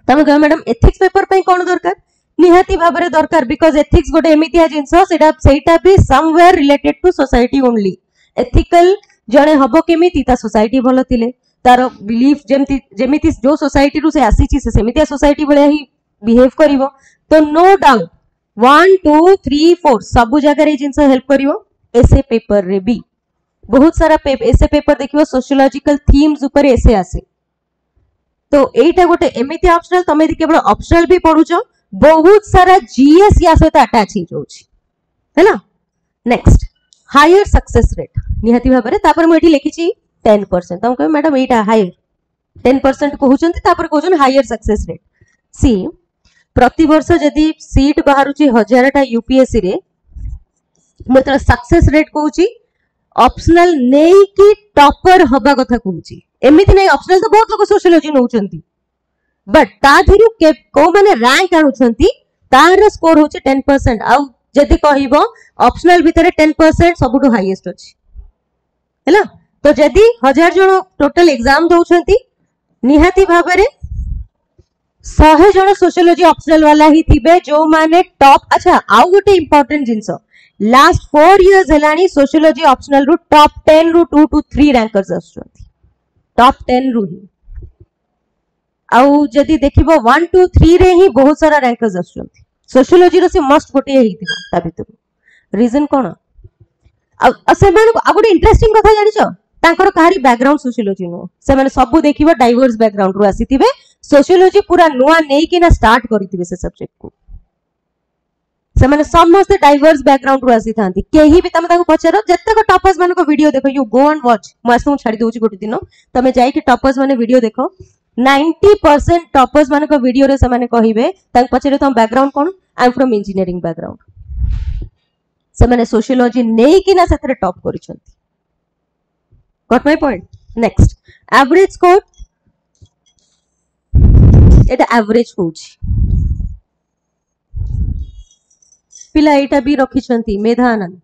तमे कह मैडम एथिक्स पेपर पे कोन दरकार निहाती भाबरे दरकार बिकॉज़ एथिक्स गोटे एमितिया जिंस सेटा भी somewhere related to society only ethical जणे हबो केमिति ता सोसाइटी भलो थिले तार बिलीफ जेमिति जो सोसाइटी रु से आसीची से सेमितिया सोसाइटी भले ही बिहेव करिवो तो नो डाउट 1 2 3 4 सब जगह रे जिंस हेल्प करिवो एसे पेपर रे भी बहुत सारा एसे पेपर देखिवो सोशियोलॉजिकल थीम्स ऊपर एसे आसे तो एटा गोटे एमिति ऑप्शनल तमे केवल ऑप्शनल भी पढुचो बहुत सारा जीएस या सहित अटैच ही जाउची हैला नेक्स्ट हायर सक्सेस रेट निहाती भाबरे तापर म एठी लिखिची 10% तम कह मैडम एटा हायर 10% कहउचंती तापर कहउचन हायर सक्सेस रेट सी प्रति वर्ष यदि सीट बाहरुची 1000 टा यूपीएससी रे मतलब सक्सेस रेट कहउची ऑप्शनल नेई की टॉपर हबा कथा कहउची एमिति नै ऑप्शनल तो बहुत लोग सोशियोलॉजी नउचंती बट ता धिरु के को माने रैंक आनुछंती तार स्कोर होचे 10% आ जदि कहिबो ऑप्शनल भितरे 10% सबुटु हाईएस्ट अछि हैला तो जदि 1000 जण टोटल एग्जाम दउछंती निहाती भाबरे 100 जण सोशियोलॉजी ऑप्शनल वाला ही थिबे जो माने टॉप अच्छा आउ गोटे इंपोर्टेंट जिंस लास्ट 4 इयर्स हेलानी सोशियोलॉजी ऑप्शनल रु टॉप 10 रु 2 टू 3 रैंकर्स आछंती टॉप 10 रु ही आउ जदि देखिबो 1 2 3 रे ही बहुत सारा रैंकर्स आछंती सोशियोलॉजी रो से मस्ट गोटे हेतिबो ता भितर रीजन कोन आ से माने आ गोटे इंटरेस्टिंग कथा जानिछो तांकर कहारी बैकग्राउंड सोशियोलॉजी नो से माने सब देखिबो डाइवर्स बैकग्राउंड रु आसीथिबे सोशियोलॉजी पूरा नुआ नेई कि ना स्टार्ट करिथिबे से सब्जेक्ट को से माने समस्त डाइवर्स बैकग्राउंड रु आसी थांती केही भी तमे ताको पचारो जत्ते को टॉपर्स माने को वीडियो देखो यू गो एंड वॉच मासु छाडी दोची गोटे दिन तमे जाई कि टॉपर्स माने वीडियो देखो 90% टॉपर्स माने को वीडियो रे से माने कहिबे ताक पचारे तम बैकग्राउंड कोन I am from engineering background से माने सोशियोलॉजी नेई कि ना सेतरे टॉप करिसंती got my point next average score एटा एवरेज होची पिला एटा भी रखिसंती मेधा आनंद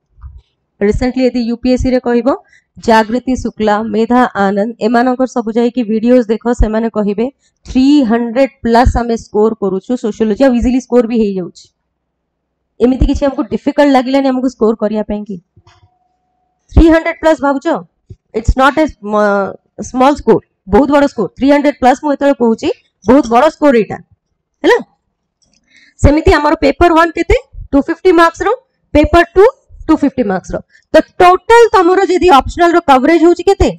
रिसेंटली यदि यूपीएससी रे कहबो जागृति शुक्ला मेधा आनंद एमानकर सब जाई कि वीडियोस देखो से माने कहिबे 300 प्लस हमें स्कोर करूछु सोशियोलॉजी आ इजीली स्कोर भी हे जाउची एमिति किछि हमको डिफिकल्ट लागिलानी हमको स्कोर करिया पई कि 300 प्लस भाबुचो it's not a small score बहुत बड़ स्कोर 300 प्लस मु एतले कहूची बहुत बड़ स्कोर एटा हैला सेमिति हमर पेपर 1 केते 250 मार्क्स रो पेपर 2 250 मार्क्स रो तो टोटल तमरो जदी ऑप्शनल रो कवरेज होची केते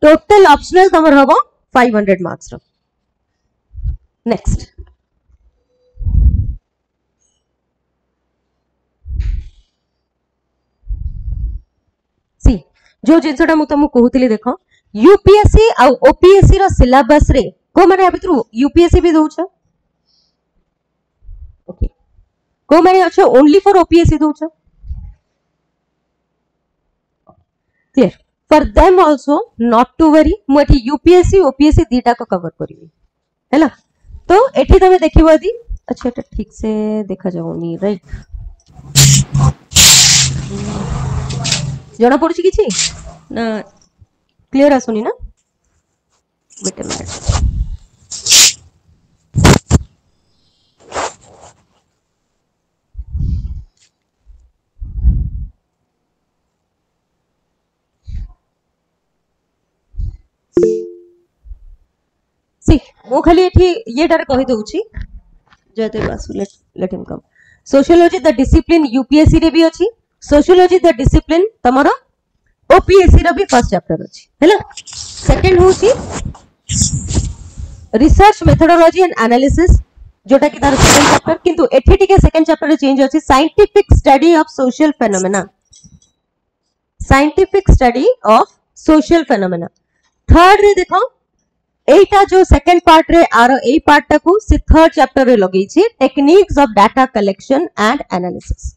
टोटल ऑप्शनल तमर हबो 500 मार्क्स रो नेक्स्ट सी जो जिंसटा मु तुमको कहूतली देखो यूपीएससी आ ओपीएससी रो सिलेबस रे को माने अबित्रु यूपीएससी भी दोछ ओके को माने अच्छा ओनली फॉर ओपीएससी दोछ clear for them also not to worry मु एठी यूपीएससी ओपीएससी दीटा को कवर करिवि हैला तो एठी तमे देखिबो दी अच्छा एटा ठीक से देखा जाउनी राइट जना पड़ुची किछि ना क्लियर आसुनी ना wait a minute. See, ମୁଁ ଖାଲି ଏଠି ଇଏଟାରେ କହି ଦଉଛି Jaydev Basu let him come. Sociology the discipline UPSC रे भी अछि, sociology the discipline तमरो OPSC रे भी फर्स्ट चैप्टर अछि हैला. सेकंड होछि रिसर्च मेथोडोलॉजी एंड एनालिसिस जोटा कि तार सेकंड चैप्टर, किंतु एठी टिके सेकंड चैप्टर रे चेंज अछि scientific study of social phenomena, scientific study of social phenomena. Third रे देखो एटा जो सेकंड पार्ट रे आरो ए पार्ट टाकू से थर्ड चैप्टर रे लगई छी techniques of data collection and analysis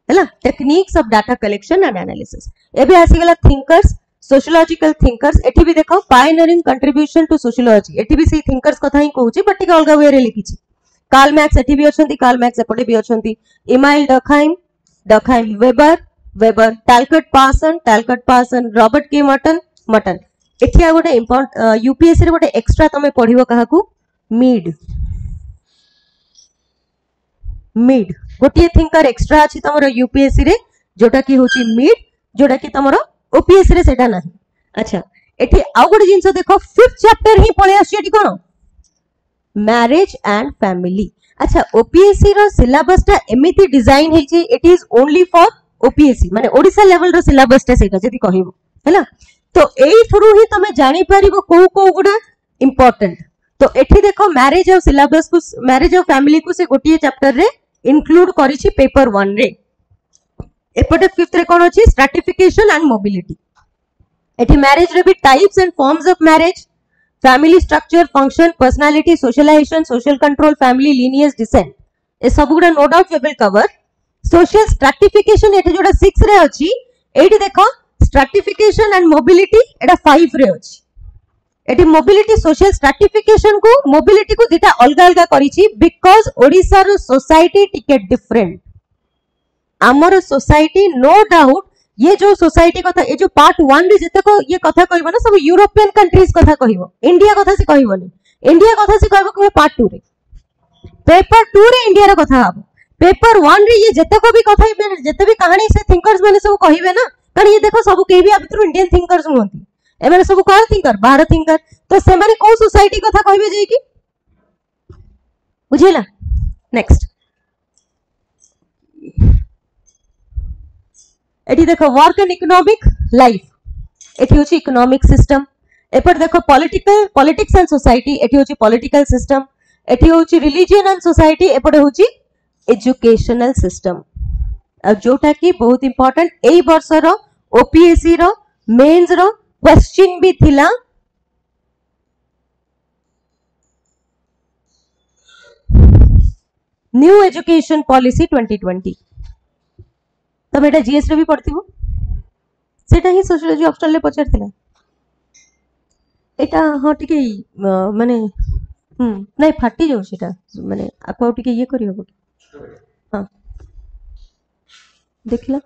हैला. Techniques of data collection and analysis एबे आसी गला थिंकर्स, सोशियोलॉजिकल थिंकर्स. एठी भी देखो पायनियरिंग कंट्रीब्यूशन टू सोशियोलॉजी, एठी भी से थिंकर्स कथा ही कहूची बट टिके अलगा वे रे लिखी छी. कार्ल मैक्स एठी भी अछंती, कार्ल मैक्स एपटे भी अछंती, Emile Durkheim, Durkheim Weber, Weber Talcott Parson, Robert K Merton, Merton. एठी आ गोटे इंपोर्टेंट यूपीएससी रे गोटे एक्स्ट्रा तमे पढिबो काहाकू मीड, मीड गोटे थिंकर एक्स्ट्रा अछि तमरो यूपीएससी रे जोटा की होची मीड, जोटा की तमरो ओपीएससी रे सेटा नाही. अच्छा एठी आ गोटे जिंस देखो फिफ्थ चैप्टर ही पळे आसी एठी कोन मैरिज एंड फैमिली. अच्छा ओपीएससी रो सिलेबस ता एमिति डिजाइन हे छी it is only for OPSC माने ओडिसा लेवल रो सिलेबस ता सेटा जदी कहिबो हैला. तो एई थ्रू ही तमे जानि परिबो को गुडा इंपोर्टेंट. तो एठी देखो मैरिज और सिलेबस को, मैरिज और फैमिली को से गोटिए चैप्टर रे इंक्लूड करी छी पेपर 1 रे. एपटे फिफ्थ रे कोन अछि स्ट्रैटिफिकेशन एंड मोबिलिटी. एठी मैरिज रे भी types and forms of marriage, family structure, function, personality, socialisation, social control, family lineage, descent, ए सब गुडा no doubt we will cover. Social stratification एठी जोटा 6 रे अछि, एठी देखो स्ट्रैटिफिकेशन एंड मोबिलिटी एटा 5 रे अछि. एटी मोबिलिटी सोशल स्ट्रैटिफिकेशन को मोबिलिटी को दिटा अलग अलग करी छी बिकॉज़ ओडिसा रो सोसाइटी टिके डिफरेंट. हमर सोसाइटी नो डाउट ये जो सोसाइटी कथा ये जो पार्ट 1 रे जते को ये कथा कहबो ना सब यूरोपियन कंट्रीज कथा कहबो, इंडिया कथा से कहबोनी. इंडिया कथा से कहबो को पार्ट 2 रे, पेपर 2 रे इंडिया रो कथा हबो. पेपर 1 रे ये जते को भी कथा जते भी कहानी से थिंकर्स माने सब कहिबे ना, कारण ये देखो सब के भी आ भितर इंडियन थिंकर्स होंती एमे सब कौन थिंकर बाहर थिंकर. तो से माने को सोसाइटी कथा कहबे जे की बुझिला. नेक्स्ट एठी देखो वर्क एंड इकोनॉमिक लाइफ, एठी होची इकोनॉमिक सिस्टम. एपर देखो पॉलिटिकल, पॉलिटिक्स एंड सोसाइटी, एठी होची पॉलिटिकल सिस्टम. एठी होची रिलीजन एंड सोसाइटी, एपटे होची एजुकेशनल सिस्टम. अब जोटा की बहुत इंपोर्टेंट एई वर्ष रो ओपीएससी रो मेंस रो क्वेश्चन भी थिला. न्यू एजुकेशन पॉलिसी 2020 तब एटा जीएस रे भी पढ़थिबो, सेटा ही सोशियोलॉजी ऑप्शनल ले पचारथिला. एटा हां टिके माने नहीं फाटी जाउ सेटा माने आपा टिके ये करियो बो. हां देखला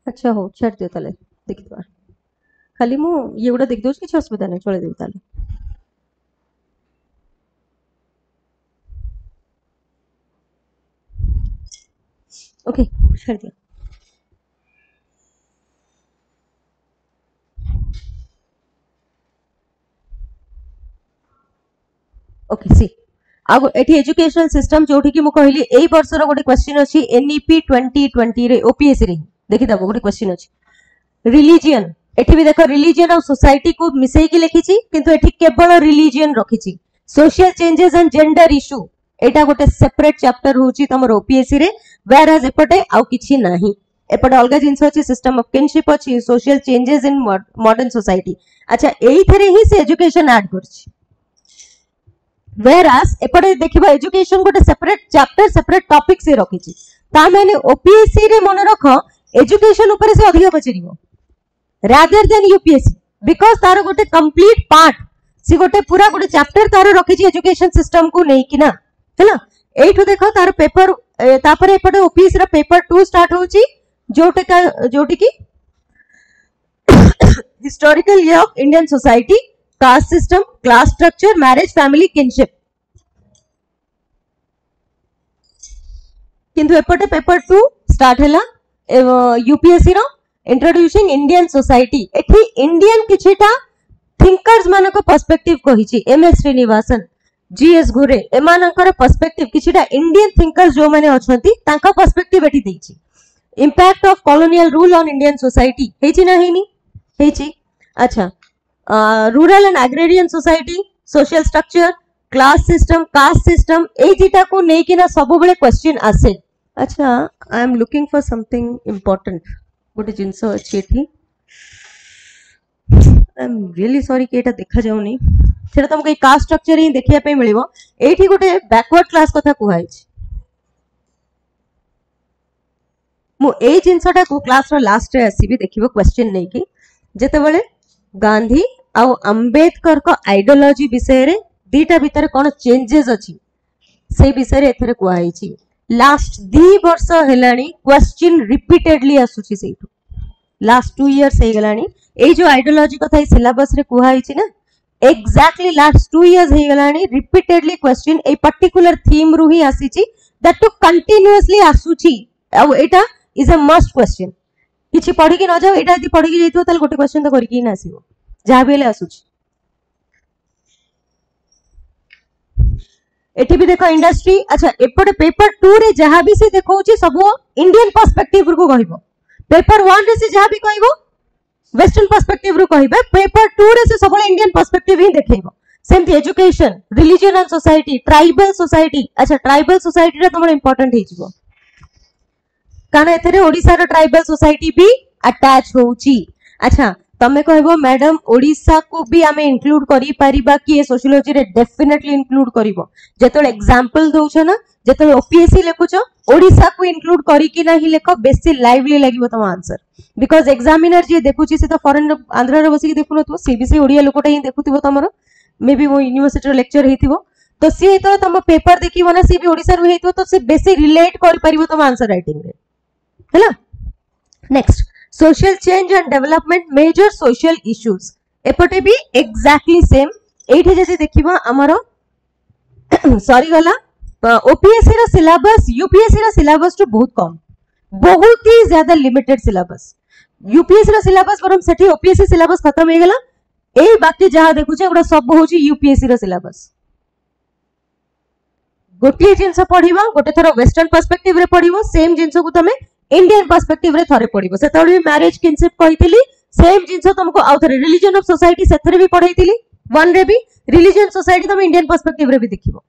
अच्छा हो छाड़ दियो ताले देखिबा. खाली मु ये गुडा देख दोस किछ असुविधा नै चले देबी ताले. ओके छाड़ दियो. ओके सी अब एठी एजुकेशनल सिस्टम जोठी कि मु कहली एई वर्ष रो गोटे क्वेश्चन अछि एनईपी 2020 रे ओपीएससी रे देखि दबो गोटे क्वेश्चन अछि रिलीजियन. एठी भी देखो रिलीजियन और सोसाइटी को मिसई की लिखी छी किंतु एठी केवल रिलीजियन रखी छी. Social changes and gender issue एटा गोटे सेपरेट चैप्टर होची तमर ओपीएससी रे, वेयर एज एपटे आउ किछि नाही. एपटे अलग जिनस अच्छी सिस्टम ऑफ किनशिप अच्छी social changes in modern society अच्छा एइथरे ही से एजुकेशन ऐड करछि whereas एपटे देखिबा एजुकेशन गोटे सेपरेट चैप्टर सेपरेट टॉपिक से रखिछि ता माने ओपीएससी रे मन रख एजुकेशन ऊपर से अधिक पचरिबो रादर देन यूपीएससी बिकॉज तार गोटे कंप्लीट पार्ट सी गोटे पूरा गोटे चैप्टर तार रखिछि एजुकेशन सिस्टम को नै कि ना हैला एठो देखो तार पेपर तापरे एपटे ओपीएससी रा पेपर 2 स्टार्ट होछि जोटी की historical year of Indian society caste system class structure marriage family kinship किंतु एपटे पेपर 2 स्टार्ट हैला यूपीएससी रो इंट्रोड्यूसिंग इंडियन सोसाइटी एठी इंडियन किछिटा थिंकर्स मानको पर्सपेक्टिव कहिछि एमएस श्रीनिवासन जीएस घुरे एमानकर पर्सपेक्टिव किछिटा इंडियन थिंकर्स जो माने अछंती तांका पर्सपेक्टिव एठी देछि impact of colonial rule on Indian society हेछि ना हेनी हेछि अच्छा rural and agrarian society social structure class system caste system A zeta को नै किना सब बेले क्वेश्चन आसे अच्छा I am looking for something important गोटे जिंस अछि एठी आई एम रियली सॉरी कि एटा देखा जाउनी सेटा तुमको ए कास्ट स्ट्रक्चर ही देखिया पे मिलिबो एठी गोटे बैकवर्ड क्लास कथा कुहाइ छी मु ए जिंसटा को क्लास रो लास्ट रे आसीबी देखिबो क्वेश्चन नै कि जेते बेले गांधी आ अंबेडकर को आइडियोलॉजी विषय रे दीटा भीतर कोन चेंजेस अछि से विषय रे एथरे कुहाइ छी लास्ट 2 वर्ष हेलानी क्वेश्चन रिपीटेडली आसुची सेठू लास्ट 2 इयर्स हे गलानी ए जो आइडियोलॉजी कथा ए सिलेबस रे कुहाइ छी ना एग्जैक्टली लास्ट 2 इयर्स हे गलानी रिपीटेडली क्वेश्चन ए पर्टिकुलर थीम रु ही आसीची दैट टू कंटीन्यूअसली आसुची आ एटा इज अ मस्ट क्वेश्चन किछि पढी कि न जाओ एटा यदि पढी कि जइतो तल गोटे क्वेश्चन तो करि कि ना आसीबो जहा बेले आसुची एठी भी देखो इंडस्ट्री अच्छा एपटे पेपर 2 रे जहा भी से देखौची सब इंडियन पर्सपेक्टिव रु कहइबो पेपर 1 रे से जहा भी कहइबो वेस्टर्न पर्सपेक्टिव रु कहइबे पेपर 2 रे से सब इंडियन पर्सपेक्टिव ही देखैबो same education religion and society tribal society अच्छा ट्राइबल सोसाइटी रे तमर इंपोर्टेंट हे जिवो काना एथरे ओडिसा रो ट्राइबल सोसाइटी भी अटैच होउची अच्छा तमे कहबो मैडम ओडिसा को भी आमे इंक्लूड करि परिबा कि ए सोशियोलॉजी रे डेफिनेटली इंक्लूड करिवो जेतोल एग्जांपल दोछ ना जेतोल ओपीएससी लेखुछ ओडिसा को इंक्लूड करि कि नाही लेखो बेसी लाइवली लागिवो तम आंसर बिकॉज़ एग्जामिनर जे देखुची से तो फॉरेन आंध्र रे बसी देखु नथो से भी से ओडिया लोकटा ही देखुथिबो तमरो मे बी वो यूनिवर्सिटी रो लेक्चर हेतिबो तो से तो तम पेपर देखिबो ना से भी ओडिसा रो हेतिबो तो से बेसी रिलेट करि परिबो तम आंसर राइटिंग रे हैला next social change and development major social issues एपटे भी एग्जैक्टली सेम एठी जैसे देखिबा हमरो सॉरी गला ओपीएससी रा सिलेबस यूपीएससी रा सिलेबस तो बहुत ही ज्यादा लिमिटेड सिलेबस यूपीएससी रा सिलेबस परम सेठी ओपीएससी सिलेबस खत्म हे गेला ए बाकी जहा देखु छे ओडा सब होची यूपीएससी रा सिलेबस गोटे जिंस पढिबा गोटे थरो वेस्टर्न पर्सपेक्टिव रे पढिबो सेम जिंस को तमे इंडियन पर्सपेक्टिव रे थरे पढिबो सेतोली मैरिज किनशिप कहितली सेम जिंस तुमको आउ थरे रिलीजन ऑफ सोसाइटी सेथरे भी पढाइतली वन रे भी रिलीजन सोसाइटी तुम इंडियन पर्सपेक्टिव रे भी देखिबो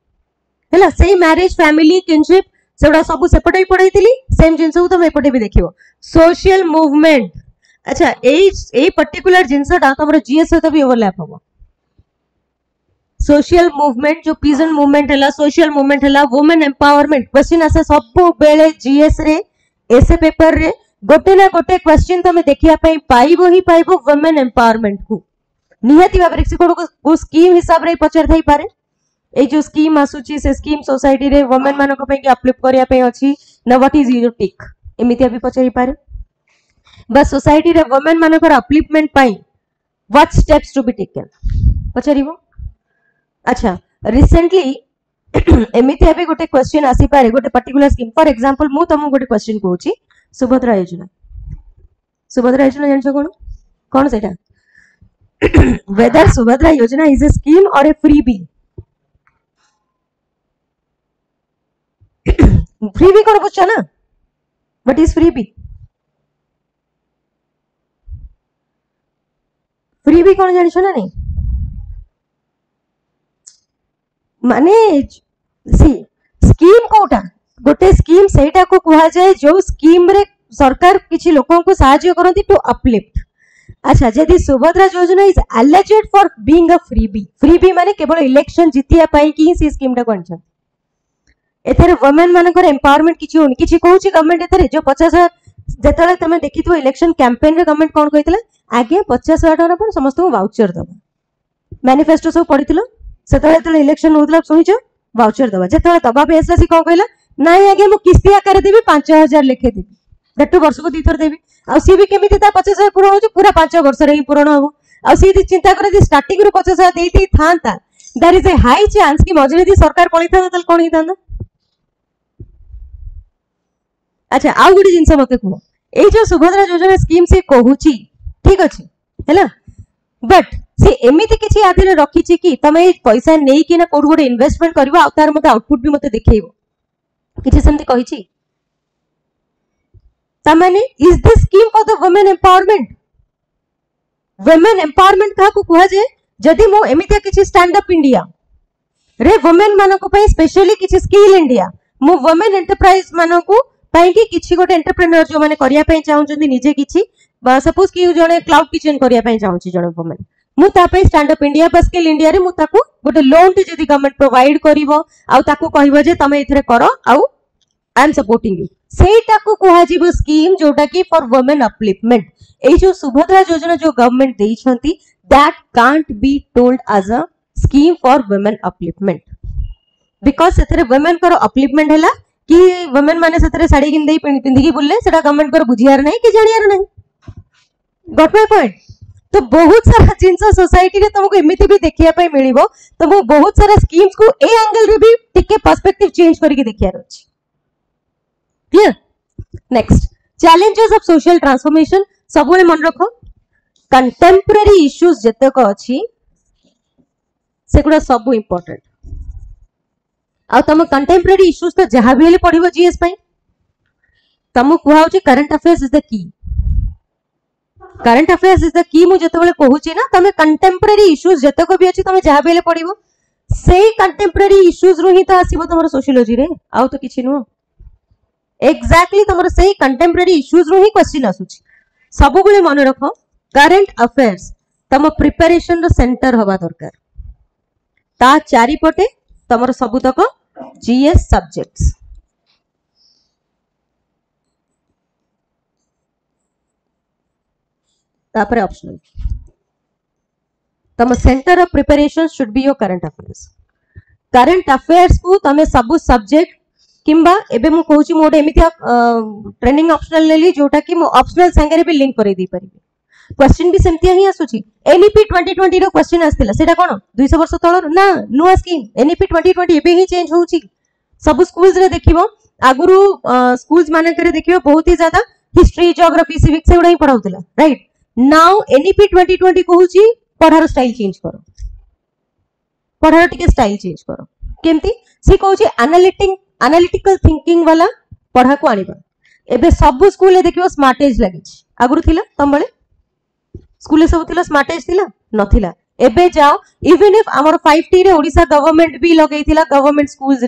हैला सेम मैरिज फैमिली किनशिप सेडा सब सेपटे भी पढाइतली सेम जिंस को तुम एपटे भी देखिबो सोशल मूवमेंट अच्छा ए पर्टिकुलर जिंसटा तमरो जीएस से भी ओवरलैप होबो सोशल मूवमेंट जो पीजन मूवमेंट हला सोशल मूवमेंट हला वुमेन एम्पावरमेंट क्वेश्चन आसे सब बेले जीएस रे ऐसे पेपर रे गोटे ना गोटे क्वेश्चन तमे देखिया पई पाइबो ही पाइबो वुमेन एम्पावरमेंट को नियति भाबरे से को स्कीम हिसाब रे पचर थाई पारे ए जो स्कीम आसुची से स्कीम सोसाइटी रे वुमेन मानको पे कि अपलिफ्ट करिया पे अछि ना व्हाट इज योर टिक एमितिया भी पचरी पारे बस सोसाइटी रे वुमेन मानकर अपलिफ्टमेंट पाई what steps to be taken पचरीबो अच्छा रिसेंटली एमितिया भी गोटे क्वेश्चन आसी पारे गोटे पर्टिकुलर स्कीम फॉर एग्जांपल मु तमु गोटे क्वेश्चन कहूची सुभद्रा योजना जानछो कोन सेटा whether Subhadra Yojana is a scheme or a freebie freebie कोन पूछा ना what is freebie कोन जानछो ना नहीं माने सी स्कीम कोटा गोटे स्कीम सेटा को कहा जाए जो स्कीम रे सरकार किछि लोकन को सहाय्य करंती टू अपलिफ्ट। अच्छा जदि सुभद्रा योजना is alleged for being a freebie माने केवल इलेक्शन जितिया पाई कि सी स्कीम टा कोन एथरे वुमेन मानकर एम्पावरमेंट किछि होनी किछि कहूची गवर्नमेंट एथरे जो 50,000 जेतले तमे देखिथो इलेक्शन कैंपेन रे गवर्नमेंट कोन कहितला आगे 50,000 टका पर समस्त को वाउचर दबा मैनिफेस्टो सब पढिथिलो सेतले तले इलेक्शन होतला सुनिचो वाउचर दबा जेतले दबा पे एसला सी कोन कहला नाही आगे मु किस्ती आकार देबी 5,000 लेखे देबी दट्टू वर्ष को दीथर देबी आ सी भी केमिति ता 50,000 पूर्ण होची पूरा 5 वर्ष रे ही पूर्ण हो आ सी चिंता करे जे स्टार्टिंग रो 50,000 देती थांता there is a high chance कि मजरे दी सरकार पळी था तल कोन हितांदा। अच्छा आ गुडी जिंस मते को ए जो सुभद्रा योजना स्कीम से कहूची ठीक अछि हैला बट से एमिति किछि आदिले रखिछि कि तमे पैसा नेई कि ना कोड गोटे इन्वेस्टमेंट करबो आ तार मते आउटपुट भी मते देखैबो किछि सेमति कहिछि तामाने is this scheme for the women empowerment का को कुहा जे जदि मो एमितिया किछि स्टैंड अप इंडिया रे वुमेन मानको को पे स्पेशली किछि स्किल इंडिया मो वुमेन एंटरप्राइज मानको को पाई कि किछि गोटे एंटरप्रेन्योर जो माने करिया पई चाहउछन्ती निजे किछि सपोज कि जने क्लाउड किचन करिया पई चाहउछि जने वुमेन मु ता पे स्टैंड अप इंडिया बा स्किल इंडिया रे मु ताको गोटे लोन टे जदि गवर्नमेंट प्रोवाइड करिवो आ ताको कहिवो जे तमे इथरे करो आ आई एम सपोर्टिंग यू सेटा को कुहा जीवो स्कीम जोटा कि फॉर वुमेन अपलिफ्टमेंट ए जो सुभद्रा योजना जो गवर्नमेंट देई छंती that can't be told as a scheme for women upliftment because सेथरे वुमेन को अपलिफ्टमेंट हैला कि वुमेन माने सेथरे साड़ी किन देई पिंदी की बुलले सेटा गवर्नमेंट को बुझियार नहीं कि जानियार नहीं गॉट माय पॉइंट। तो बहुत सारा जिंस सोसाइटी रे तुमको एमिति भी देखिया पई मिलिबो तुमको बहुत सारा स्कीम्स को ए एंगल रे भी टिके पर्सपेक्टिव चेंज करके देखियार अछि clear. Next challenges of social transformation सब बेले मन रखो कंटेम्पररी इश्यूज जतक अछि सेगुडा सब इंपोर्टेंट आ तुम कंटेम्पररी इश्यूज तो जहां भी पढ़िबो जीएस पई तुम कुहाउ छी करंट अफेयर्स इज द की करंट अफेयर्स इज द की मु जते बेले कहूची ना तुम कंटेम्पररी इश्यूज जतक भी अछि तुम जहां भी पढ़िबो सेही कंटेम्पररी इश्यूज रु ही तो आसीबो तुमरो सोशियोलॉजी रे आउ तो किछि नु एक्जेक्टली तुमरो सेही कंटेम्पररी इश्यूज रु ही क्वेश्चन आसुची सब बेले मन रखो करंट अफेयर्स तुम प्रिपरेशन रो सेंटर होबा दरकार ता चारि पटे तमर सबुतक जीएस सब्जेक्ट्स तापर ऑप्शनल तम centre of preparation should be your current affairs को तमे सब सब्जेक्ट किंबा एबे मु कहूची मोडे एमितिया ट्रेनिंग ऑप्शनल लेली जोटा कि मु ऑप्शनल संगे भी लिंक करै दी परिबे क्वेश्चन भी सेमतिया ही आसुची एनईपी 2020 रो क्वेश्चन आस्तिला सेटा कोन 200 वर्ष तळर ना नुआ स्कीम एनईपी 2020 एबे ही चेंज होउची सब स्कूल्स रे देखिबो आगुरु स्कूल्स माने करे देखिबो बहुत ही ज्यादा हिस्ट्री ज्योग्राफी सिविक्स सेउडा ही पढाउतिला राइट नाउ एनईपी 2020 कहूची पढार स्टाइल चेंज करो पढार टिके स्टाइल चेंज करो केमती सी कहूची एनालिटिकल थिंकिंग वाला पढ़ा को आनिबा एबे सब स्कूल देखिबो स्मार्ट एज लागि आगुरु थिला तमबळे स्कूल सब थिला स्मार्ट एज थिला नथिला एबे जाओ इवन इफ हमर 5T रे ओडिसा गवर्नमेंट भी लगै थिला गवर्नमेंट स्कूल्स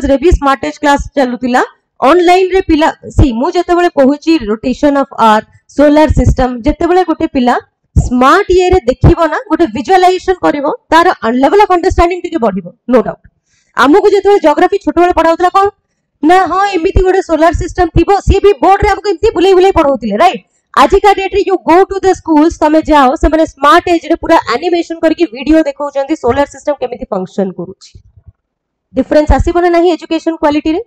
रे भी स्मार्ट एज क्लास चलुतिला ऑनलाइन रे पिला सी मु जते बेले कहूची rotation of earth solar system जते बेले गोटे पिला स्मार्ट ये रे देखिबो ना गोटे विजुअलाइजेशन करिवो तार लेवल ऑफ अंडरस्टैंडिंग टिके बढ़िबो नो डाउट हमकु जते ज्योग्राफी छोट बेले पढाउतला कोन ना हां एमिति गोटे सोलर सिस्टम थिबो सी भी बोर्ड रे हमकु एमिति बुलै बुलै पढाउतिले राइट आज का डेट रे you go to the schools तमे जाओ से माने स्मार्ट एज रे पूरा एनिमेशन करके वीडियो देखौचंती सोलर सिस्टम केमिति फंक्शन करूची डिफरेंस आसीबो ना नाही एजुकेशन क्वालिटी रे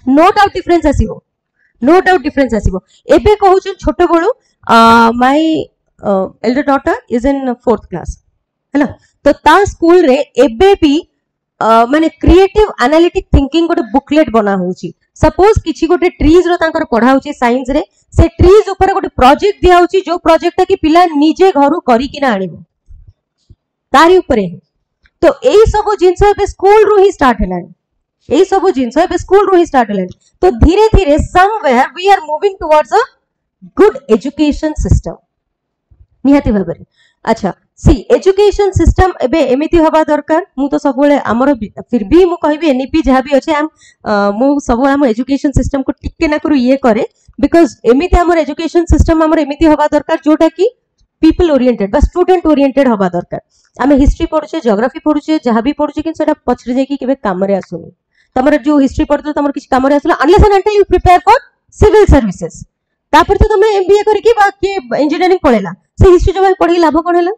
नो डाउट डिफरेंस आसीबो एबे कहूचन छोट बळू my elder daughter is in 4th class है ना तो ता स्कूल रे एबे भी माने क्रिएटिव एनालिटिक थिंकिंग गोटे बुकलेट बना होउची सपोज किछि गोटे ट्रीज रो तांकर पढा होउची साइंस रे से ट्रीज ऊपर गोटे प्रोजेक्ट दिया होउची जो प्रोजेक्ट कि पिला निजे घरु करी किना आनिबो तारी ऊपर तो एई सब जिंस बे स्कूल रो ही स्टार्ट हेलानी एई सब जिंस बे स्कूल रो ही स्टार्ट हेलानी तो धीरे धीरे somewhere we are moving towards a good education system निहाती भाबरे अच्छा सी एजुकेशन सिस्टम एबे एमिति हवा दरकार मु तो सब आमर फिर भी मु कहबी एनईपी जहाँ भी अच्छे मु सब आम एजुकेशन सिस्टम को टिके ना करू ये करे बिकॉज एमिति आमर एजुकेशन सिस्टम आमर एमिति हवा दरकार जोटा कि पीपल ओरिएंटेड बा स्टूडेंट ओरिएंटेड हवा दरकार आम हिस्ट्री पढ़ुचे जियोग्राफी पढ़ुचे जहाँ भी पढ़ुचे कि सेटा पछरे जाई कि केबे काम रे आसुनी तमर जो हिस्ट्री पढ़तो तमर किछ काम रे आसला unless and until you prepare for civil services तापर तो तुम एमबीए करके बाकी इंजीनियरिंग पढ़ेला से हिस्ट्री जब पढ़ी लाभ कोन होला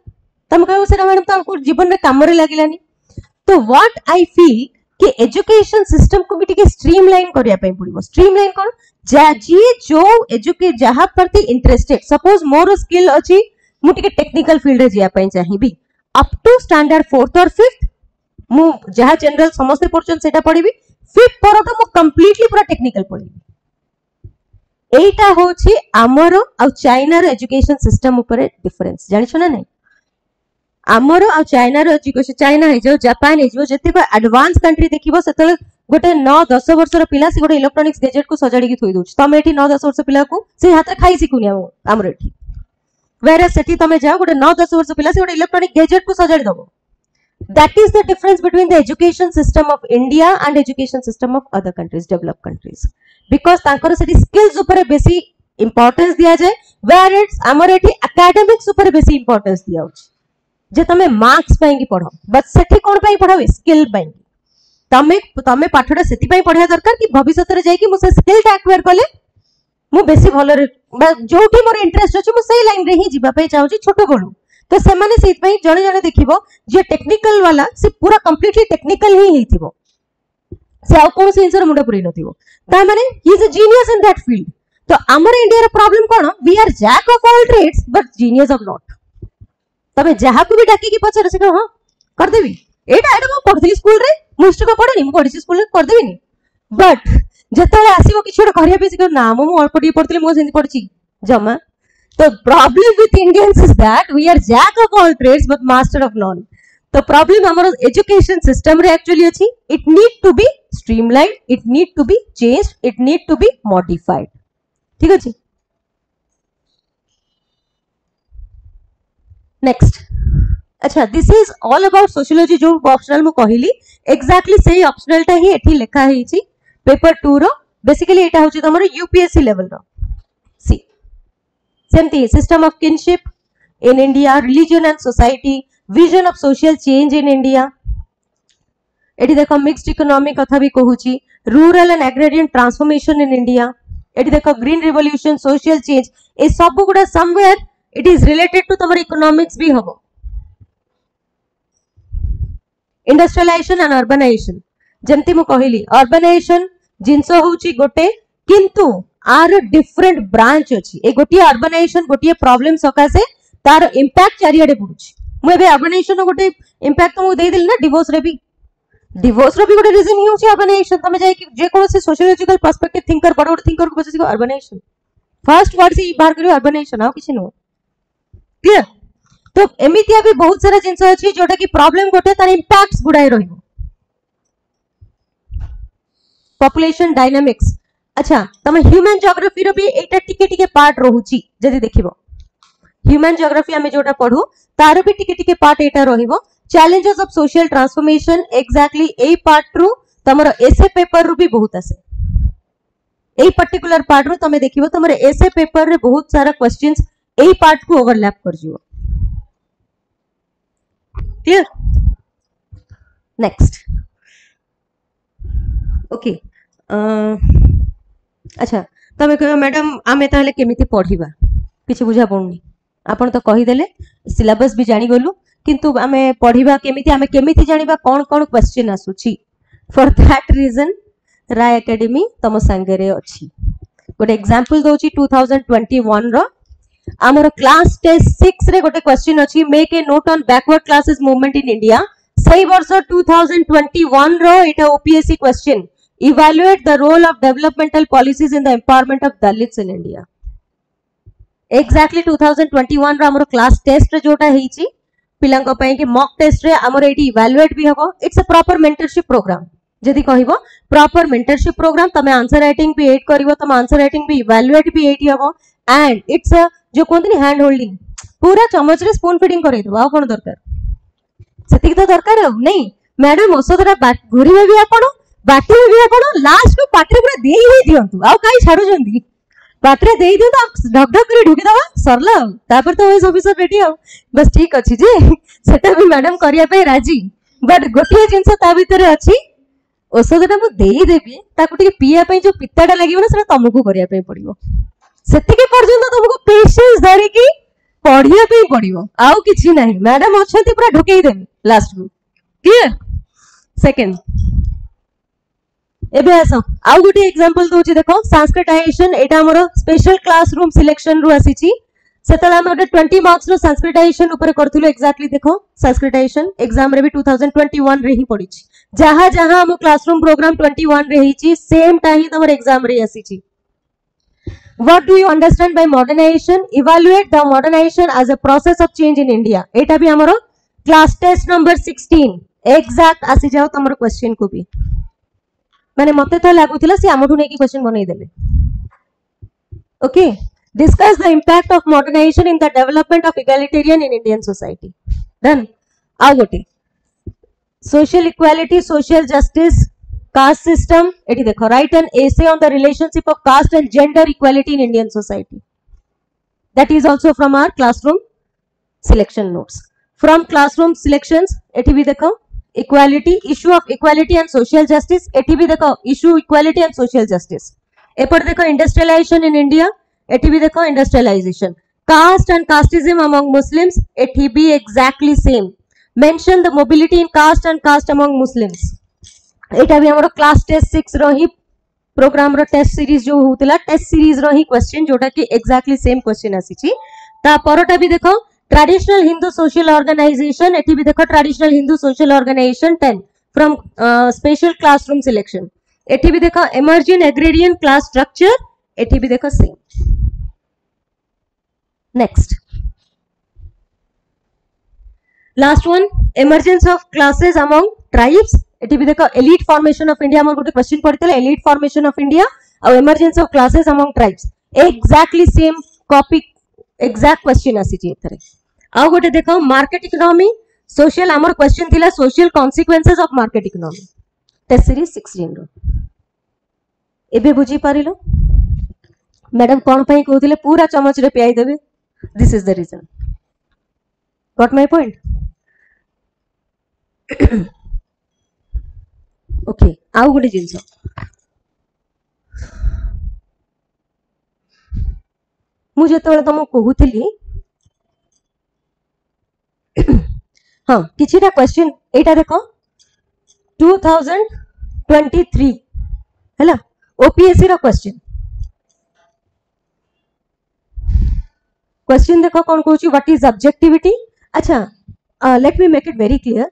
तुम कहो सेटा मैडम तो जीवन में काम रे लागिलानी तो व्हाट आई फील कि एजुकेशन सिस्टम को भी टिके स्ट्रीमलाइन करिया पई पड़िबो स्ट्रीमलाइन कोन जी जो एजुके जहां प्रति इंटरेस्टेड सपोज मोर स्किल अछि मु टिके टेक्निकल फील्ड रे जिया पई चाहिबी अप टू स्टैंडर्ड 4th और 5th मु जहां जनरल समस्त पढ़छन सेटा पढ़िबी 5th परटा मु कंप्लीटली पूरा टेक्निकल पढ़िबी एटा होछि हमर आ चाइना रो एजुकेशन सिस्टम ऊपर डिफरेंस जानि छ ना नै हमर आ चाइना रो एजुकेशन चाइना हे जो जापान हे जो जते को एडवांस कंट्री देखिबो सेतले गोटे 9-10 वर्षर पिला से गोटे इलेक्ट्रॉनिक्स गैजेट को सजाड़ी की थोई दोछ तमे एठी 9-10 वर्ष पिला को से हाथ खाई सिकुनी हमर एठी वेर सेठी तमे जाओ गोटे 9-10 वर्ष पिला से गोटे इलेक्ट्रॉनिक गैजेट को सजाड़ी दबो that is the difference between the education system of India and education system of other countries developed countries because तांकर सेठी स्किल्स ऊपर बेसी इंपोर्टेंस दिया जाए वेर इट्स हमर एठी एकेडमिक्स ऊपर बेसी इंपोर्टेंस दिया होछ जे तमे मार्क्स पाएंगी पढ़ो बस सेठी कोन पाई पढ़ो स्किल पाएंगी तमे पाठटा सेति पाई पढ़िया दरकार कि भविष्य रे जाई कि मु से स्किल एक्वायर करले मु बेसी भलो रे जोठी मोर इंटरेस्ट अछि मु सेही लाइन रे ही जीवा पई चाहूची छोटो बळू तो से माने सेति पई जणे जणे देखिबो जे टेक्निकल वाला से पूरा कंप्लीटली टेक्निकल ही हेतिबो से आ कोन से इंसर मुंडा पुरै नथिबो ता माने he is a genius in that field तो हमर इंडिया रे प्रॉब्लम कोन we are jack of all trades but genius of not तबे जहा को भी डाकी की पछरे से हां कर देबी एटा एटा मु पढथि स्कूल रे मु हिस्ट्री को पढनी मु पढी स्कूल रे कर देबिनी बट जतले आसीबो किछ छोड़ करिया बेसी ना मु अल्प डी पढतले मु सेंति पढछि जमा तो problem with Indians is that we are jack of all trades but master of none तो प्रॉब्लम हमर एजुकेशन सिस्टम रे एक्चुअली अछि it need to be streamlined it need to be changed it need to be modified ठीक अछि next अच्छा this is all about sociology जो optional मु कहिली एग्जैक्टली सही ऑप्शनल टा ही एठी लिखा है छी पेपर 2 रो बेसिकली एटा होची तमरो यूपीएससी लेवल रो सी सेमती system of kinship in India religion and society vision of social change in India एठी देखो मिक्स्ड इकोनॉमी कथा भी कहूची rural and agrarian transformation in India एठी देखो ग्रीन रिवॉल्यूशन सोशल चेंज ए सब गुडा somewhere it is related to तमरो इकोनॉमिक्स भी हबो इंडस्ट्रियलाइजेशन एंड अर्बनाइजेशन जंती मु कहली अर्बनाइजेशन जिंसो होची गोटे किंतु आर डिफरेंट ब्रांच अछि ए गोटिए अर्बनाइजेशन गोटिए प्रॉब्लम सकासे तार इंपैक्ट चारियाडे पडुछि मु एबे अर्बनाइजेशन गोटे इंपैक्ट तो मु देइ दिल ना डिवोर्स रे भी गोटे रीजन ही होछि अर्बनाइजेशन तमे जाय कि जे कोनो से सोशियोलॉजिकल पर्सपेक्टिव थिंकर बड़ थिंकर को बसे अर्बनाइजेशन फर्स्ट वर्ड से बाहर करियो अर्बनाइजेशन आ किछि नो क्लियर तो एमितिया भी बहुत सारा जिंस अछि जोटा कि प्रॉब्लम गोटे तार इंपैक्ट्स गुडाय रहिबो पॉपुलेशन डायनामिक्स अच्छा तमे ह्यूमन ज्योग्राफी रो भी एटा टिके टिके पार्ट रहूची जदी देखिबो ह्यूमन ज्योग्राफी हमें जोटा पढू तार भी टिके टिके पार्ट एटा रहिबो challenges of social transformation exactly A part रू तमरो एसे पेपर रू भी बहुत आसे ए पर्टिकुलर पार्ट रू तमे देखिबो तमरो एसे पेपर रे बहुत सारा क्वेश्चंस ए पार्ट को ओवरलैप कर जिवो क्लियर नेक्स्ट ओके अच्छा तमे कह मैडम आमे ताले केमिति पढिबा किछि बुझा पड़नी आपण तो कहि देले सिलेबस भी जानि गलु किंतु आमे पढिबा केमिति जानिबा कोन कोन क्वेश्चन आसुची for that reason Rai academy तम संगे रे अछि गोटे एग्जांपल दोची 2021 रो आमर क्लास टेस्ट 6 रे गोटे क्वेश्चन अछि make a note on backward classes movement in India सही वर्ष 2021 रो एटा OPSC question evaluate the role of developmental policies in the empowerment of Dalits in India exactly 2021 रो आमर क्लास टेस्ट रे जोटा हेची पिलांको पई कि मॉक टेस्ट रे आमर एटी इवैल्यूएट भी हबो it's a proper mentorship programme जदी कहिबो प्रॉपर मेंटरशिप प्रोग्राम तमे आंसर राइटिंग भी एड करिवो तमे आंसर राइटिंग भी इवैल्यूएट भी एटी हबो एंड इट्स अ जो कोंतनी हैंड होल्डिंग पूरा चमच रे स्पून फीडिंग करई दो आ कोन दरकार सेतिक तो दरकार नहीं मैडम औषधरा घुरीबे भी आपण बाटी भी आपण लास्ट को पाटरे पूरा देई ही दियंतु आ काई छाडु जंदी पाटरे देई दियो तो ढक ढक करी ढुकी दवा सरला तापर तो ओएस ऑफिसर रेडी आ बस ठीक अछि जे सेटा भी मैडम करिया पे राजी बट गोटिए जिंस ता भीतर अछि औषधटा मु देई देबी ताकू टिके पिया पे जो पित्ताटा लागिवो ना सेटा तुमको करिया पे पड़िवो सेतिके पर्यंत तुमको पेशेंस धरि की पढ़िया पे पड़िवो आउ किछि नाही मैडम अछंती पूरा ढुकेई देबी लास्ट को क्लियर सेकंड एबे आसो आउ गोटे एग्जांपल दोची देखो संस्कृताइजेशन एटा हमर स्पेशल क्लासरूम सिलेक्शन रु आसीची सेतला हम 20 मार्क्स रो संस्कृताइजेशन ऊपर करथुलो एक्जेक्टली देखो संस्कृताइजेशन एग्जाम रे भी 2021 रे ही पड़ीची जहां जहां हम क्लासरूम प्रोग्राम 21 रे हिची सेम टाइम हमर एग्जाम रे आसीची What do you understand by modernization? Evaluate the modernization as a process of change in India. एटा भी हमरो क्लास टेस्ट नंबर 16 एग्जैक्ट आसी जाओ तमरो क्वेश्चन को भी माने मते तो लागुथिला से हमठु नै की क्वेश्चन बनै देले okay discuss the impact of modernisation in the development of egalitarian in Indian society done आ गोटे social equality social justice caste system एटी देखो write an essay on the relationship of caste and gender equality in Indian society that is also from our classroom selection notes from classroom selections eighty भी देखो equality issue of equality and social justice eighty भी देखो issue equality and social justice एपर देखो industrialization in India eighty भी देखो industrialization caste and casteism among Muslims eighty भी exactly same mention the mobility in caste and caste among Muslims एटा भी हमरो class test 6 रो ही programme रो test series जो होतला test series रो ही question जोटा कि एग्जैक्टली सेम क्वेश्चन आसीची ता परटा भी देखो ट्रेडिशनल हिंदू सोशल ऑर्गेनाइजेशन एटी भी देखो traditional Hindu social organisation 10 from special classroom selection एटी भी देखो इमर्जिंग एग्रेरियन क्लास स्ट्रक्चर एटी भी देखो same next last one emergence of classes among tribes एटी भी देखो एलीट फॉर्मेशन ऑफ इंडिया हमर गोटे क्वेश्चन पड़ितले एलीट फॉर्मेशन ऑफ इंडिया और emergence of classes among tribes exactly same copy exact question आसीची एथरे आ गोटे देखो मार्केट इकोनॉमी सोशल हमर क्वेश्चन थिला social consequences of market economy test series 16 रो एबे बुझी पारिलो मैडम कोन पई कहउथिले पूरा चमच रे पियाई देबे this is the reason got my point okay आउ गोटे जिंस मु जेतबेले तुम कहूली हाँ किछिटा क्वेश्चन एटा देखो 2023 हैला ओपीएससी रो क्वेश्चन देखो कौन कहूची व्हाट इज ऑब्जेक्टिविटी अच्छा let me make it very clear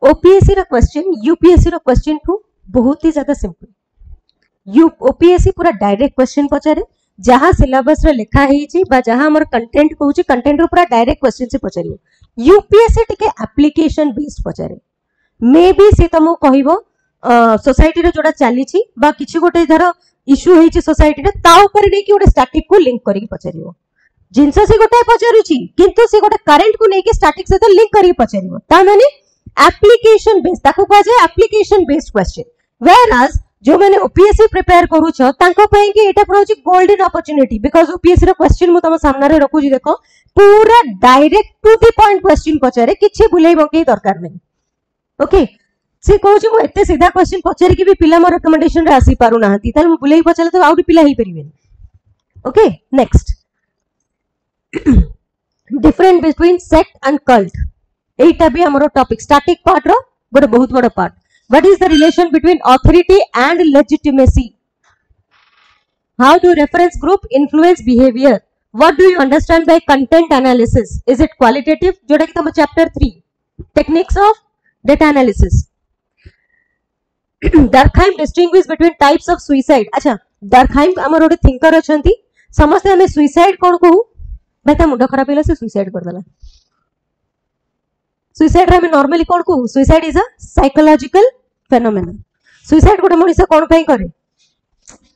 OPSC रो क्वेश्चन यूपीएससी रो क्वेश्चन ठू बहुत ही ज्यादा सिंपल ओपीएससी पूरा डायरेक्ट क्वेश्चन पचारे जहां सिलेबस रे लिखा हेची बा जहां हमर कंटेंट कहूची कंटेंट रो पूरा डायरेक्ट क्वेश्चन से पचारियो यूपीएससी टिके एप्लीकेशन बेस्ड पचारे मे बी से तमो कहिबो सोसाइटी रे जोडा चालीची बा किछि गोटे धर इश्यू हेची सोसाइटी रे ता ऊपर नै कि गोटे स्टैटिक को लिंक करी पचारियो जिंस से गोटे पचारुची किंतु से गोटे करंट को नै कि स्टैटिक से तो लिंक करी पचारियो ता माने एप्लीकेशन बेस्ड ताको कह जाय application based question whereas जो मैंने ओपीएससी प्रिपेयर करू छ तांको पई कि एटा प्रोज गोल्डन अपॉर्चुनिटी बिकॉज़ ओपीएससी रो क्वेश्चन मु तम सामने रे रखू जी देखो पूरा direct to the point question पचारे किछि बुलाई बंकई दरकार नै ओके से कहू छी मु एते सीधा क्वेश्चन पचारे कि भी पिला मो रिकमेंडेशन रे आसी पारु नाहंती ताल मु बुलाई पचाले तो आउट पिला ही परिबेन okay next different between sect and cult एटा भी हमरो टॉपिक स्टैटिक पार्ट रो गोटे बहुत बड़ part What is the relation between authority and legitimacy? How do reference group influence behavior? What do you understand by content analysis? Is it qualitative? जोड़ा कि तम chapter 3 techniques of data analysis. Durkheim distinguish between types of suicide. अच्छा Durkheim हमर गोटे thinker अछंती समस्त हमें suicide कोन कहू भाई ता मुंड खराब हेला से suicide कर देला सुइसाइड रे नॉर्मली कोन को suicide is a psychological phenomenon suicide गोटे मनिस कोन पई करे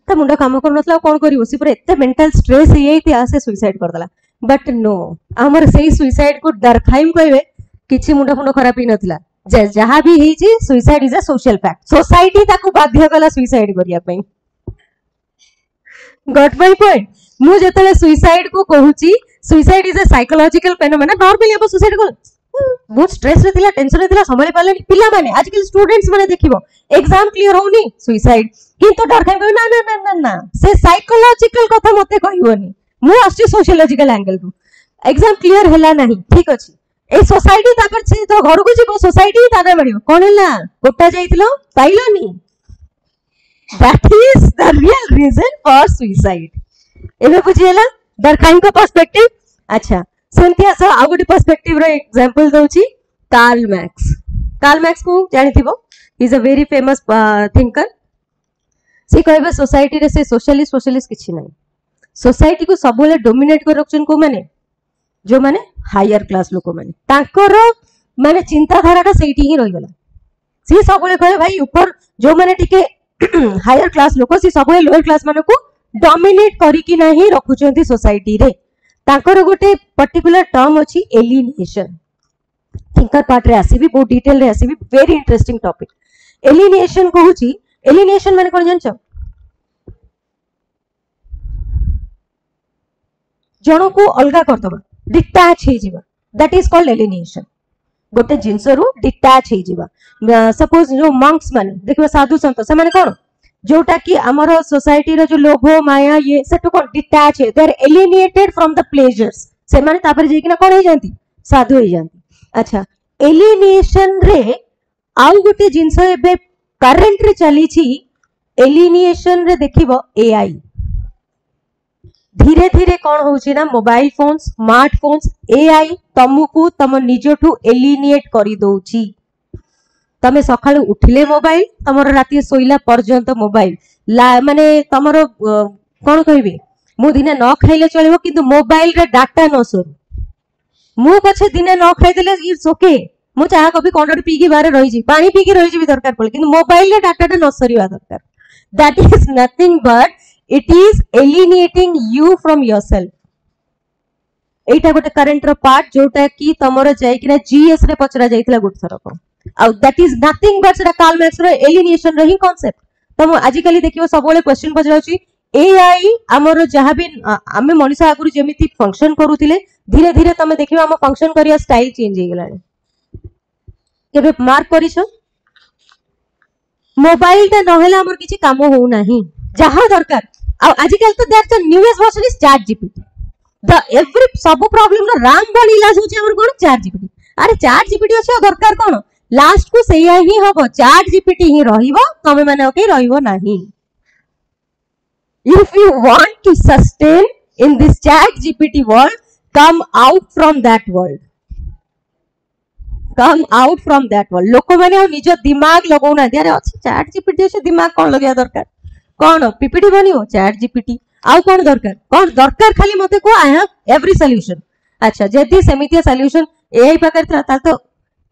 त मुंडा काम कर नथला कोन करिवो सी पर एते मेंटल स्ट्रेस हे एते आसे सुइसाइड कर देला बट नो आमर से सुइसाइड को डरखाइम कहबे किछि मुंड फुंड खराब ही नथिला जहाँ भी ही suicide is a social fact society ताको बाध्य कला सुइसाइड करिया पई गॉट माय पॉइंट मु जेतले सुइसाइड को कहूची suicide is a psychological phenomena normally अब सुइसाइड को बहुत स्ट्रेस रे थिला टेंशन रे थिला संभाली पाले पिला माने आजकल स्टूडेंट्स माने देखिबो एग्जाम क्लियर होनी सुइसाइड किंतु डर खाइ ना ना ना ना ना से साइकोलॉजिकल कथा मते कहिवनी मु आछि सोशियोलॉजिकल एंगल रु एग्जाम क्लियर हैला नाही ठीक अछि ए सोसाइटी तापर से तो घर को जीवो सोसाइटी तारे बढियो कोन हैला गोटा जाइतिलो पाइलोनी that is the real reason for suicide एबे बुझियला डर खाइ को पर्सपेक्टिव अच्छा सेमती आस आ गोटे पर्सपेक्टिव रो एग्जांपल दउची कार्ल मैक्स को जानिथिबो is a very famous thinker से कहबे सोसाइटी रे से सोशलिस्ट किछि नै सोसाइटी को सबले डोमिनेट कर रखछन को माने जो माने हायर क्लास लोक माने ताकर माने चिंताधाराटा सेठी ही रहि गला सी सबले कहे भाई ऊपर जो माने टिके हायर क्लास लोक सी सबले लोअर क्लास माने को डोमिनेट करी कि नाही रखुचंती सोसाइटी रे ताकर गोटे पर्टिकुलर टर्म अछि एलिनेशन थिंकर पार्ट रे आसी भी बहुत डिटेल रे आसी भी वेरी इंटरेस्टिंग टॉपिक एलिनेशन कहूची एलिनेशन माने कोन जानछ जणो को अलगा करदबा डिटैच हे जीवा दैट इज कॉल्ड एलिनेशन गोटे जिंस रु डिटैच हे जीवा सपोज जो मंक्स माने देखबा साधु संत से माने कोन जोटा कि हमर सोसाइटी रो जो लोभ माया ये सेटु कोन डिटैच है they are alienated from the pleasures से माने तापर जे कि ना कोन हे जानती साधु हे जानती अच्छा एलिनेशन रे आउ गोटे जिंस एबे करंट रे चली छी एलिनेशन रे देखिबो एआई धीरे धीरे कौन होची ना मोबाइल फोन स्मार्टफोन्स एआई तुमको तुम निजठू एलिनेट करी दोची तमे सकाळु उठिले मोबाइल तमरो राती सोइला पर्यंत मोबाइल माने तमरो कोन कहबे मु दिने न खाइले चलिबो किंतु मोबाइल रे डाटा न सरू मु पछे दिने न खाइदेले इट्स ओके मु चाहा कॉफी कोंडर पी के बारे रही जी पानी पी के रही जी भी दरकार पड़े किंतु मोबाइल रे डाटा न सरीवा दरकार that is nothing but it is alienating you from yourself एटा गोटे करंट रो पार्ट जोटा कि तमरो जाय कि जीएस रे पचरा जायतिला गोटे थरक आ दैट इज नथिंग बट सेटा कार्ल मैक्स रो एलिनेशन रो ही कांसेप्ट तम आजि काली देखियो सबले क्वेश्चन पचराउची एआई हमरो जहां भी हमें मनुष्य आगुरु जेमिति फंक्शन करूथिले धीरे धीरे तमे देखियो हम फंक्शन करिया स्टाइल चेंज हे गेलानी केबे मार्क करिसो मोबाइल ता नहेला हमर किछि काम हो नाही जहां दरकार आजिकल तो that's the newest version is chat GPT the every सब प्रॉब्लम नो राम बन इलाज होची हमर कोन चैट जीपीटी अरे चैट जीपीटी अछि दरकार कोन लास्ट को सेया ही हबो चैट जीपीटी ही रहिबो तमे माने ओके रहिबो नाही if you want to sustain in this chat GPT world come out from that world लोक माने निज दिमाग लगाउ ना अरे अछि चैट जीपीटी अछि दिमाग कोन लगिया दरकार कौन पीपीटी बनियो चैट जीपीटी आउ कौन दरकार खाली मते को आई हैव एवरी सॉल्यूशन अच्छा जदी सेमितिया सॉल्यूशन एआई पाकर था तो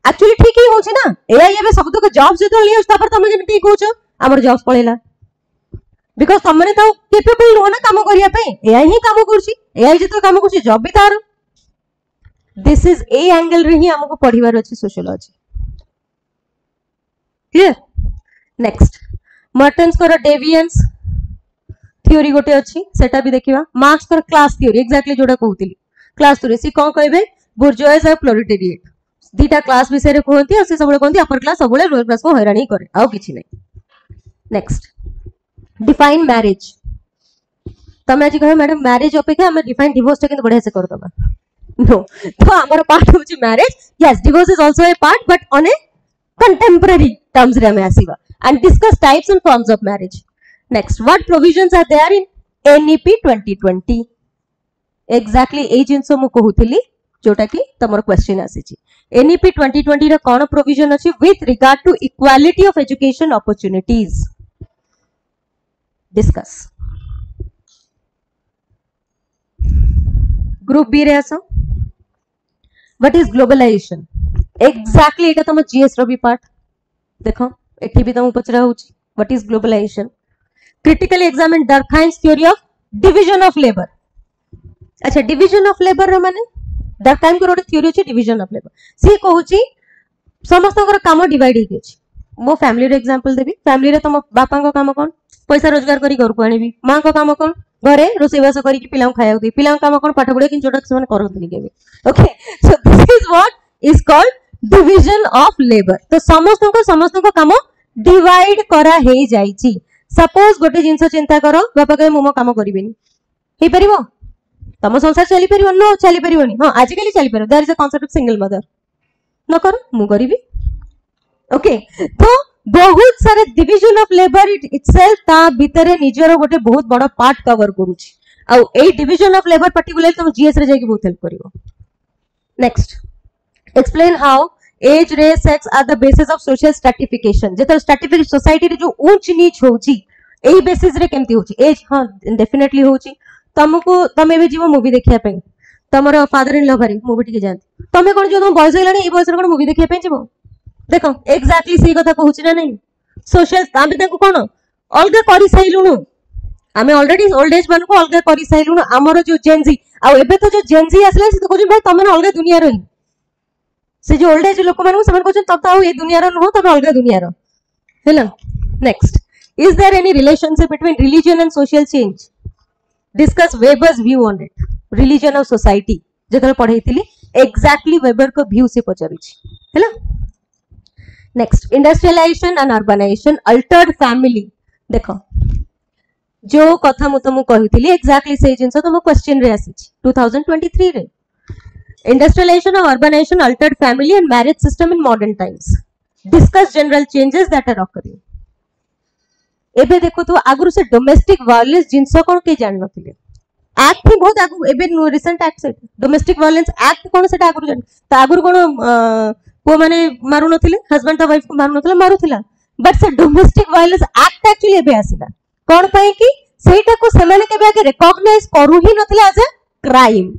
एक्चुअली ठीक ही होची ना एआई एबे सब तो जॉब्स जतो लियो तापर तमे जे ठीक होचो हमर जॉब्स पळेला बिकॉज़ तमने तो कैपेबल हो ना काम करिया पे एआई ही काम करछि एआई जतो काम करछि जॉब भी तार दिस इज ए एंगल रे ही हमको पढिबार अछि सोशियोलॉजी क्लियर नेक्स्ट मर्टन्स कर डेविएंस थ्योरी गोटे अछि सेटा भी देखिबा मार्क्स कर क्लास थ्योरी एक्जेक्टली जोडा कहउतिली क्लास थ्योरी सी कोन कहबे बुर्जुआज और प्रोलेटेरिएट दीटा क्लास विषय रे कहंती और से सबले कहंती अपर क्लास सबले लोअर क्लास को हैरानी करे आउ किछि नै नेक्स्ट डिफाइन मैरिज तमे आज कहे मैडम मैरिज अपेक्षा हम डिफाइन डिवोर्स टा किंतु बढ़िया से कर दबा नो तो हमर पार्ट होछि marriage yes divorce is also a part but on a contemporary terms रे हम आसीबा and discuss types and forms of marriage. Next, what provisions are there in NEP 2020? Exactly ए जिंसो मु कहूथिली जोटा कि तमर क्वेश्चन आसीची NEP 2020 रे कोन प्रोविजन अछि with regard to equality of education opportunities. Discuss. Group B रे आसो what is globalization? Exactly एटा तम GS रो भी पार्ट देखो एठी भी तुम पचरा होची what is globalisation critically examine Durkheim's theory of division of labour अच्छा डिविजन ऑफ लेबर रो माने दैट टाइम को थ्योरी अछि डिविजन ऑफ लेबर सी कहूची समस्त काम डिवाइड हो मो फैमिली एग्जांपल देबी फैमिली रे तुम बापा को काम कौन पैसा रोजगार करी घर को आनिबी मां को काम कौन घरे रोसेबास करी पिला खाया दे पिला काम कौन पाठ पढ़े कि जोटा से करतनी केबे okay so this is what is called division of labour तो समस्त को काम डिवाइड करा हे जाईची सपोज गोटे जिंस चिंता करो बापा कहे मो काम करिवेनी हे परिबो तम संसार चली परिबो नो चली परिबोनी हां आज काली चली परिबो there is a concept of single mother न करो मु करिबी ओके तो बहुत सारे डिविजन ऑफ लेबर इटसेल्फ ता भीतर निजर गोटे बहुत बड़ा पार्ट कवर करूची आ ए डिविजन ऑफ लेबर पर्टिकुलरली तुम जीएस रे जाकी बहुत हेल्प करिवो next explain how as race sex are the basis of social stratification जेतर स्ट्रैटिफिकेशन सोसाइटी रे जो ऊंच नीच होची एही बेसिस रे केमती होची एज हां डेफिनेटली होची तुमको तमे भी जीवो मूवी देखिया पे तमरो फादर इन लव भारी मूवी टिके जानती तमे कोन जो तुम बॉयज गेलानी ए बॉयज रे कोन मूवी देखिया पे जीवो देखो एक्जाक्टली सही कथा कहूची ना नहीं सोशल आमे ताको कोन अलगा करी साइलुनु आमे ऑलरेडी ओल्ड एज मान को अलगा करी साइलुनु हमरो जो जेनजी आ एबे तो जो जेनजी आसला से तो कहू भाई तमे अलगा दुनिया रही से जो ओल्ड एज लोक मान को समन कहू तब तो ए दुनिया रो न तमे अलगा दुनिया रो हेला next is there any relationship between religion and social change discuss Weber's view on it religion of society जेतले पढाईतिली एक्जाक्टली वेबर को व्यू से पचारिछि हेला next industrialisation and urbanisation altered family देखो जो कथा मु तुमको कहितिली एक्जाक्टली से जिंस तुम क्वेश्चन रे आसीछि 2023 रे इंडस्ट्रियलाइजेशन और urbanisation altered family and marriage system in modern times discuss general changes that are occurring एबे देखो तो आगुर से डोमेस्टिक वायलेंस जिंस कोन के जान नथिले एक्ट ही बहुत आगु एबे रिसेंट एक्ट से डोमेस्टिक वायलेंस एक्ट कोन सेटा आगुर जान त आगुर कोन को माने मारू नथिले हस्बैंड त वाइफ को मारू नथिले मारूथिला बट से डोमेस्टिक वायलेंस एक्ट एक्चुअली एबे आसीला कोन पई कि सेटा को सेमाने केबे आगे रिकॉग्नाइज करू ही नथिले एज अ क्राइम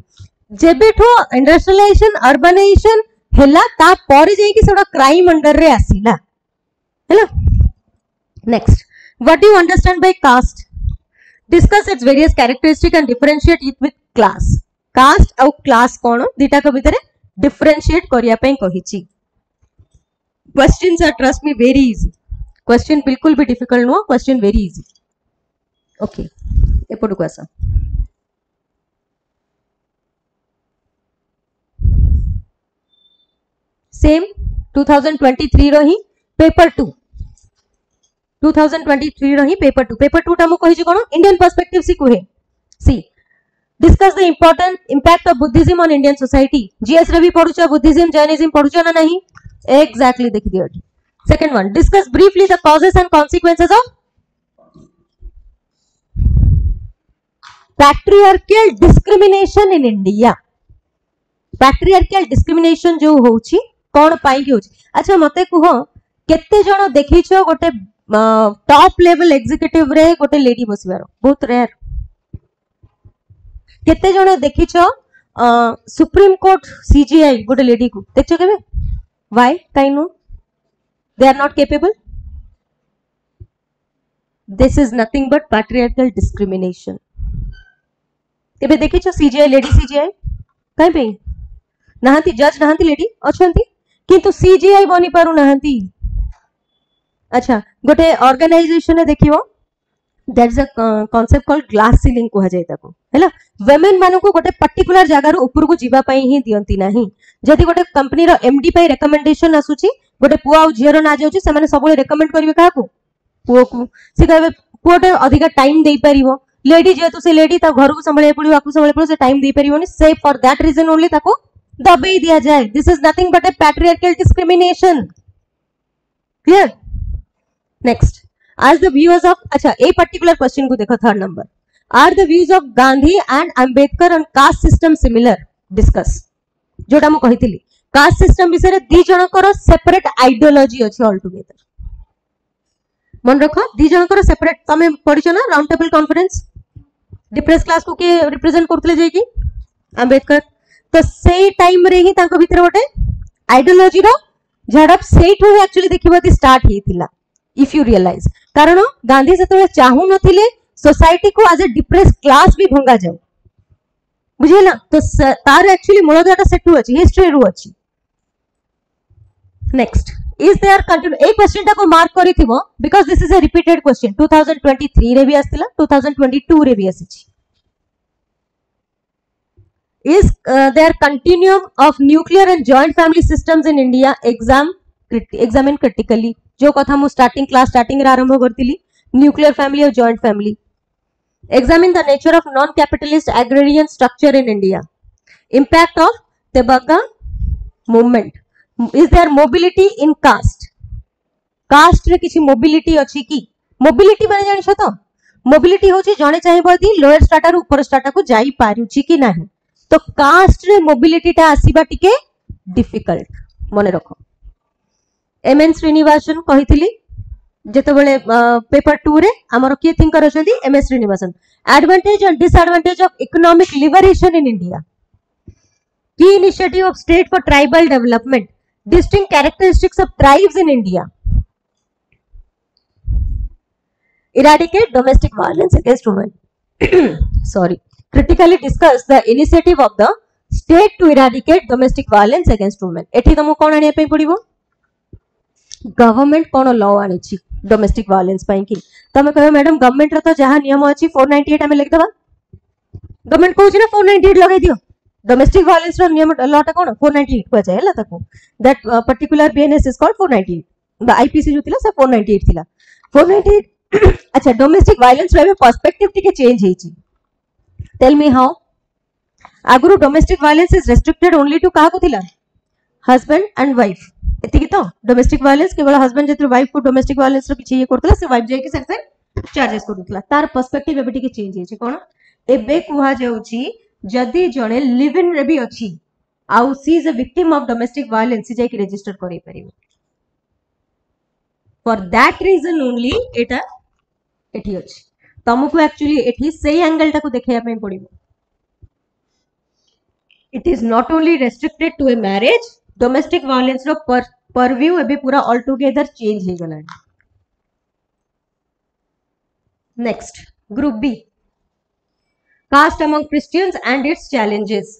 जेबेठो इंडस्ट्रियलाइजेशन अर्बनाइजेशन हेला ता पर जाई कि सेडा क्राइम अंडर रे आसीला हेला next what do you understand by caste discuss its various characteristic and differentiate it with class caste और क्लास कोन दीटा को भीतर डिफरेंशिएट करिया पई कहिची questions are trust me very easy question बिल्कुल भी difficult no question very easy okay एपटू को आसा सेम 2023 रो ही पेपर 2 2023 रो ही पेपर 2 टा मु कहि कोन इंडियन पर्सपेक्टिव सी कोहे सी discuss the impact of Buddhism on Indian society GS रे भी पढुछो बुद्धिज्म जैनिज्म पढुछो ना नहीं एक्जेक्टली देखि दियो second one discuss briefly the causes and consequences of patriarchal discrimination in India patriarchal discrimination जो होउची कोन पाई कि होची अच्छा मते कुहो केते जण देखिछो गोटे टॉप लेवल एग्जीक्यूटिव रे गोटे लेडी बसिबार बहुत रेयर केते जण देखिछो सुप्रीम कोर्ट सीजीआई गोटे लेडी को देखछो केबे व्हाई काई no they are not capable this is nothing but patriarchal discrimination केबे देखिछो सीजीआई लेडी सीजीआई काई पे नहांती जज नहांती लेडी अछंती किंतु सीजीआई बनी पारु नहांती अच्छा गोटे ऑर्गेनाइजेशन देखियो that is a concept called glass ceiling कहा जाय ताको हैला वुमेन मानु को गोटे पर्टिकुलर जगह रो ऊपर को जीवा पई ही दियंती नाही जदी गोटे कंपनी रो एमडी पई रिकमेंडेशन आसुची गोटे पुआ और झियर ना जाउची से माने सबले रिकमेंड करबे का को पुओ को से कहबे पुओटे अधिक टाइम देई परिवो लेडी जेतु से लेडी ता घर को संभाले पड़ियो आकु संभाले पड़ियो से टाइम देई परिवोनी से फॉर दैट रीजन ओनली ताको दबे दिया जाए this is nothing but a patriarchal discrimination clear next as the views of अच्छा ए पर्टिकुलर क्वेश्चन को देखो third number are the views of Gandhi and Ambedkar on caste system similar discuss जोटा मु कहितली कास्ट सिस्टम विषय रे दी जनकर सेपरेट आइडियोलॉजी अछि ऑल टुगेदर मन रखो दी जनकर सेपरेट तमे पढिछो ना round table conference depress class को के रिप्रेजेंट करथले जाय कि अंबेडकर तो सेई टाइम रे ही ताको भीतर गोटे आइडियोलॉजी रो झड़प सेठो एक्चुअली देखिबती स्टार्ट हेतिला इफ यू रियलाइज कारण गांधी से चाहू नथिले सोसाइटी को एज ए डिप्रेस क्लास भी भंगा जाऊ बुझेला तो तार एक्चुअली मूलधारा सेटू अछि हिस्ट्री रु अछि next is there continue a question टा को मार्क करिथिबो because this is a repeated question 2023 रे भी आस्तिला 2022 रे भी आसीछि is there continuum of nuclear and joint family systems in India examine critically जो कथा मु स्टार्टिंग रे आरंभ करतिली nuclear family और joint family examine the nature of non capitalist agrarian structure in India impact of Tebaka movement is there mobility in caste रे किछि mobility अछि कि mobility माने जानि छ तो mobility होछि जणे चाहिबो दी लोअर स्ट्राटा रु ऊपर स्ट्राटा को जाई पारुछि कि नाही तो कास्ट रे मोबिलिटी टा आसीबा टिके डिफिकल्ट मने रखो एमएन श्रीनिवासन कहिथिली जेते बेले पेपर 2 रे हमर के थिंकर अछंती MS Srinivasan advantage and disadvantage of economic liberation in India की initiative of state for tribal development distinct characteristics of tribes in India eradicate domestic violence against women sorry critically discuss the initiative of the state to eradicate domestic violence against women एठी तमो कोन आनिया पे पड़िबो government कोन law आनी छी domestic violence पई कि तमे कहबे madam government रे तो जहां नियम अछि 498 हमें लिख देबा गवर्नमेंट कहू छी ना 498 लगाई दियो डोमेस्टिक वायलेंस रो नियम लॉ टा कोन 498 को जाय हला ताको that particular BNS is called 498 the IPC जो थिला से 498 थिला 498 अच्छा डोमेस्टिक वायलेंस रे पर्सपेक्टिव टिके चेंज हेची Tell me how. Aguru domestic violence is restricted only to kaha ko thila husband and wife. एतिकी तो domestic violence केवल husband जेतु wife को domestic violence रो किछि ये करतला से wife जाय के सेक्शन चार्जेस करतला तार पर्सपेक्टिव एबे टिके चेंज हेछि कोन एबे कुहा जाउछि जदी जणे लिव इन रे भी अछि आउ she is a victim of domestic violence जाय के रजिस्टर करै परिबो फॉर दैट रीजन ओनली एटा एठी अछि तमको एक्चुअली एठी सेही एंगल टाको देखैया पे पड़िबो it is not only restricted to a marriage domestic violence रो परव्यू एबे पूरा ऑल टुगेदर चेंज हे गला next group B caste among Christians and its challenges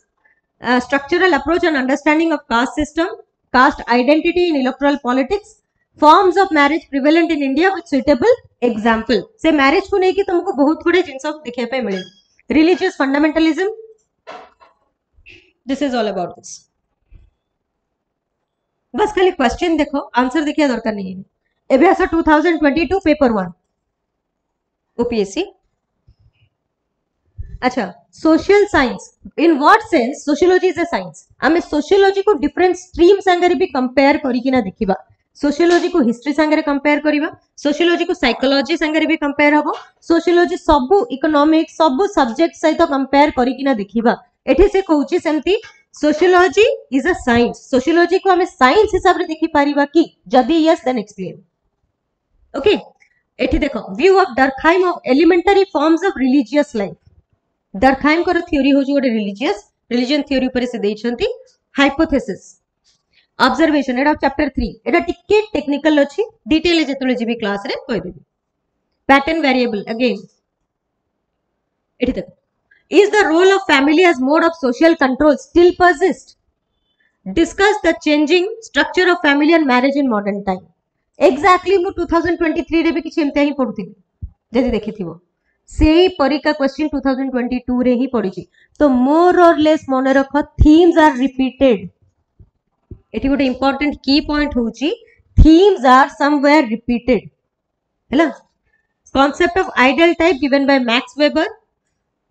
structural approach and understanding of caste system caste identity in electoral politics forms of marriage prevalent in India with suitable example से marriage को नहीं कि तुमको बहुत बड़े jeans दिखे पे मिले religious fundamentalism this is all about this बस खाली क्वेश्चन देखो आंसर देखिए दरकार नहीं है एबे आसा 2022 पेपर 1 ओपीएससी अच्छा social science in what sense sociology is a science हमें सोशियोलॉजी को डिफरेंट स्ट्रीम संगे भी कंपेयर करी कि ना देखिबा सोशियोलॉजी को हिस्ट्री संगे कंपेयर करिबा सोशियोलॉजी को साइकोलॉजी संगे भी कंपेयर हबो सोशियोलॉजी सब इकोनॉमिक्स सब सब्जेक्ट सहित कंपेयर करी कि ना देखिबा एठी से कहूची सेमती sociology is a science sociology को हमें साइंस हिसाब रे देखि पारिबा कि जदी यस देन एक्सप्लेन ओके एठी देखो view of Durkheim of elementary forms of religious life Durkheim को थ्योरी हो जो रिलीजन थ्योरी पर से देइछंती हाइपोथेसिस ऑब्जर्वेशन एटा चैप्टर 3 एटा टिके टेक्निकल अछि डिटेल जेतले जीबी क्लास रे कहि देबी पैटर्न वेरिएबल अगेन एठी देखो is the role of family as mode of social control still persist discuss the changing structure of family and marriage in modern time exactly मु 2023 रे भी किछि एमते ही पढुथिबी जदी देखिथिबो सेही परीक्षा क्वेश्चन 2022 रे ही पढिछि तो मोर और लेस मने रखो थीम्स आर रिपीटेड एटी गोटे इंपोर्टेंट की पॉइंट होची थीम्स आर समवेयर रिपीटेड हैला concept of ideal type given by Max Weber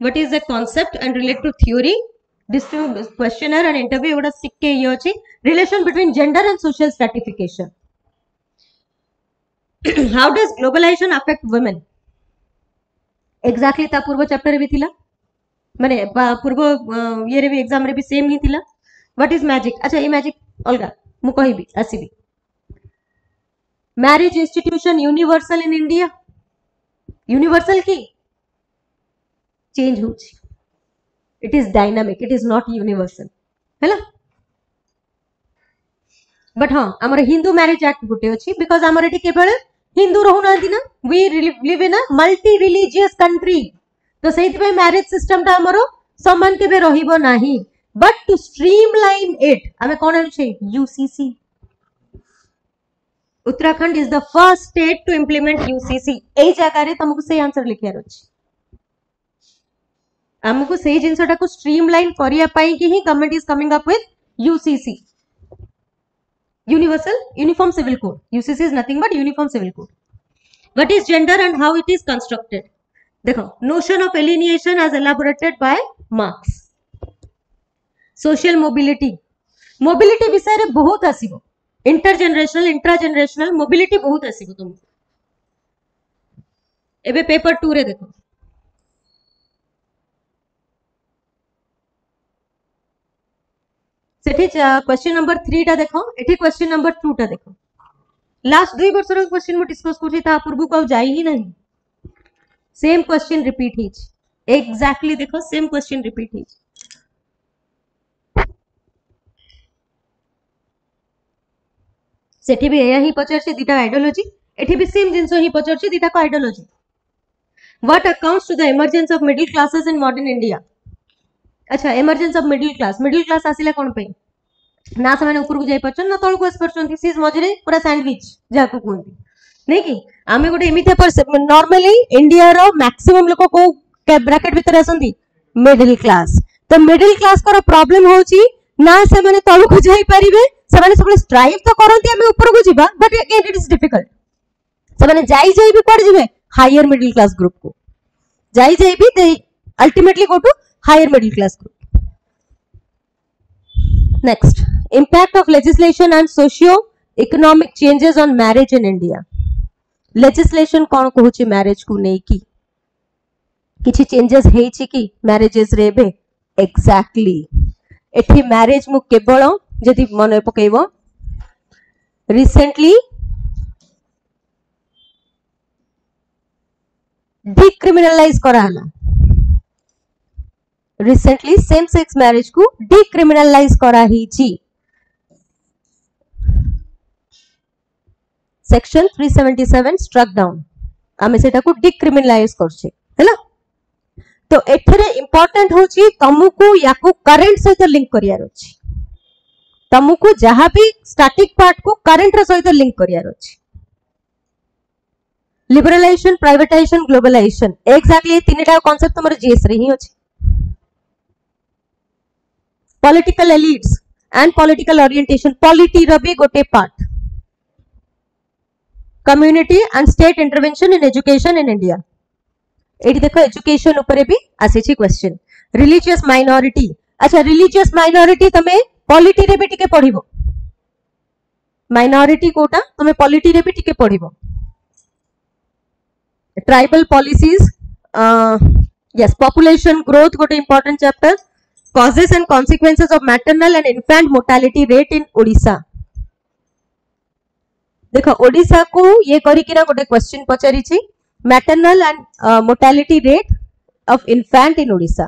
what is the concept and related to theory this questionnaire and interview एवडा सिक के ये अछि relation between gender and social stratification how does globalization affect women exactly ता पूर्व chapter भी थिला माने पूर्व ये रे भी एग्जाम रे भी सेम ही थिला what is magic अच्छा ये मैजिक अलगा मु कहिबी आसीबी marriage institution universal in India universal की चेंज होची it is dynamic it is not universal हैला बट हां हमर हिंदू मैरिज एक्ट गुटे अछि बिकॉज़ हमर एटी केवल हिंदू रहू ना दिना we live in a multi religious country तो सेहित पे मैरिज सिस्टम ता हमरो समान केबे रहिबो नाही बट टू स्ट्रीमलाइन इट आमे कोन अनुछे UCC Uttarakhand is the first state to implement UCC ए जगह रे तुमको से आंसर लिखियार अछि हमको से जिनसटा को स्ट्रीमलाइन करिया पाई कि ही government is coming up with UCC universal uniform civil code UCC is nothing but uniform civil code what is gender and how it is constructed देखो notion of alienation as elaborated by Marx social mobility mobility विषय रे बहुत आसीबो intergenerational इंट्राजेनरेशनल mobility बहुत आसीबो तुमको एबे paper 2 रे देखो सेठी question number 3 टा देखो एठी क्वेश्चन नंबर 2 टा देखो लास्ट 2 वर्ष रो क्वेश्चन मु डिस्कस करछि ता पूर्व को जाई ही नहीं same question repeat hitch exactly देखो सेम क्वेश्चन रिपीट हिच सेठी भी एया ही पचारछि दीटा आइडियोलॉजी एठी भी सेम जिंस ही पचारछि दीटा को ideology what accounts to the emergence of middle classes in modern India अच्छा इमर्जेंस ऑफ मिडिल क्लास आसिला कोन पे ना से माने ऊपर को जाई परछन ना तळ को आस परछन सीज मजरे पूरा सैंडविच जाको कोनती नहीं कि आमे गोटे एमिते पर नॉर्मली इंडिया रो मैक्सिमम लोक को ब्रैकेट भीतर आसंती मिडिल क्लास तो मिडिल क्लास को प्रॉब्लम होची ना से माने तळ को जाई परिबे से माने सब स्ट्राइव तो करंती आमे ऊपर को जीवा but again it is difficult से माने जाई भी पड़ जिवे हायर मिडिल क्लास ग्रुप को जाई भी they ultimately go to higher middle class group. Next, impact of legislation and socio-economic changes on marriage in India. Legislation कौन कहूची marriage को नहीं की किछि changes है छि की marriages रे बे exactly एठी marriage मु केवल जदि मन पकेइबो recently decriminalize करा हला रिसेंटली सेम सेक्स मैरिज को डिक्रिमिनलाइज करा ही छी सेक्शन 377 स्ट्रक डाउन आमे सेटा को डिक्रिमिनलाइज करछे हैला तो एथरे इंपोर्टेंट होची तमुको याको करंट सहित लिंक करियार अछि तमुको जहां भी स्टैटिक पार्ट को करंट रे सहित लिंक करियार अछि लिबरलाइजेशन प्राइवेटाइजेशन ग्लोबलाइजेशन एग्जैक्टली तीनटा कांसेप्ट तमर जीएस रे ही अछि political elites and political orientation polity रबी गोटे part community and state intervention in education in India एठी देखो education ऊपर भी आसी छी question religious minority अच्छा religious minority तमे polity रे भी टिके पढिबो minority कोटा तमे polity रे भी टिके पढिबो tribal policies yes population growth गोटे important chapter causes and consequences of maternal and infant mortality rate in Odisha देखो ओडिशा को ये करी किना गोटे क्वेश्चन पचारी छी maternal and mortality rate of infant in Odisha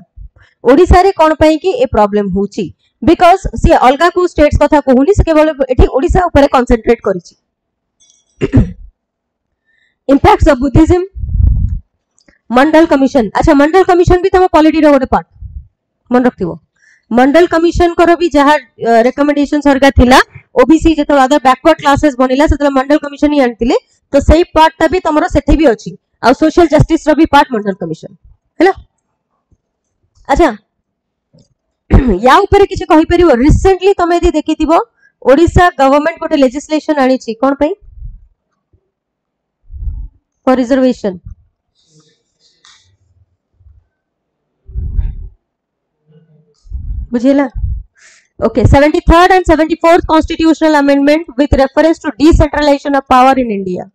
Odisha रे कोन पई कि ए प्रॉब्लम होची बिकॉज़ से अलगा को स्टेट्स कथा कहूनी से केवल एठी ओडिशा ऊपर कंसंट्रेट करी छी impacts of Buddhism Mandal commission अच्छा मंडल कमीशन भी तम पॉलिटी रो गोटे पार्ट मन रखिबो मंडल कमीशन करो भी जहा रिकमेंडेशन सरगा थिला ओबीसी जेतो अदर बैकवर्ड क्लासेस बनिला सेतो मंडल कमीशन ही आनतिले तो सेही पार्ट ता भी तमरो सेठी भी अछि आ सोशल जस्टिस रो भी पार्ट मंडल कमीशन हैला अच्छा या ऊपर किछ कहि परिबो रिसेंटली तमे यदि देखिथिबो ओडिशा गवर्नमेंट गोटे लेजिस्लेशन आनी छी कोन पई फॉर रिजर्वेशन बुझेला okay 73rd and 74th constitutional amendment with reference to decentralization of power in India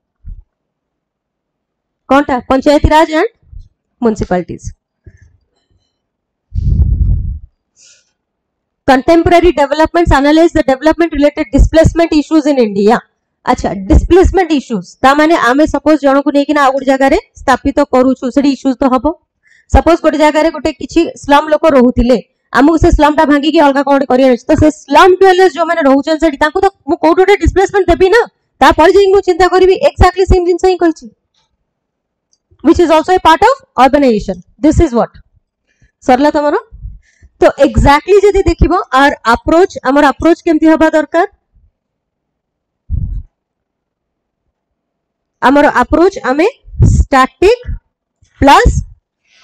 कोनटा Panchayati Raj and municipalities contemporary developments analyze the development related displacement issues in India अच्छा displacement issues ता माने आमे suppose जण को नै कि ना आगुड जगह रे स्थापित करू छु सेडी इश्यूज तो हबो सपोज गोटे जगह रे गोटे किछि स्लम लोक रहुतिले आमु से स्लम ता भांगी के अलगा कोन करियर तो से स्लम डवेलर्स जो माने रहउचन सेडी तांको तो मु कोडोटे डिस्प्लेसमेंट देबी ना ता पर जे मु चिंता करबी एक्जेक्टली सेम जिंस ही कहछि which is also a part of urbanization this is what सरला तमरो तो एग्जैक्टली जदि देखिबो आर अप्रोच हमर अप्रोच केमती हबा दरकार हमर अप्रोच आमे स्टैटिक प्लस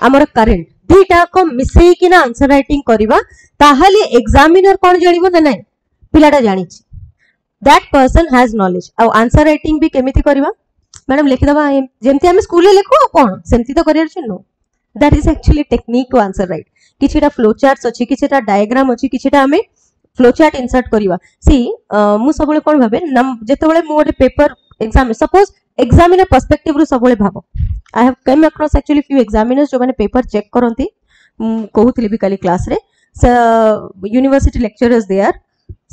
हमर करंट दुईटा को मिसई कि ना आंसर राइटिंग करबा ताहाले एग्जामिनर कोन जानिबो ना नै पिलाटा जानि छी दैट पर्सन हैज नॉलेज आ आंसर राइटिंग भी केमिति करबा मैडम लिखि दबा जेमति हम स्कूल ले लिखो कोन सेमति तो करियर छी no that is actually technique to answer right किछिटा फ्लो चार्ट्स अछि किछिटा डायग्राम अछि किछिटा हमें फ्लो चार्ट इंसर्ट करबा सी मु सबले कोन भाबे जेतेबेले मु ओटे paper exam suppose examiner perspective रु सबले भाबो I have come across actually few examiners जो माने पेपर चेक करंती कहूतली भी काली क्लास रे यूनिवर्सिटी लेक्चरर्स दे आर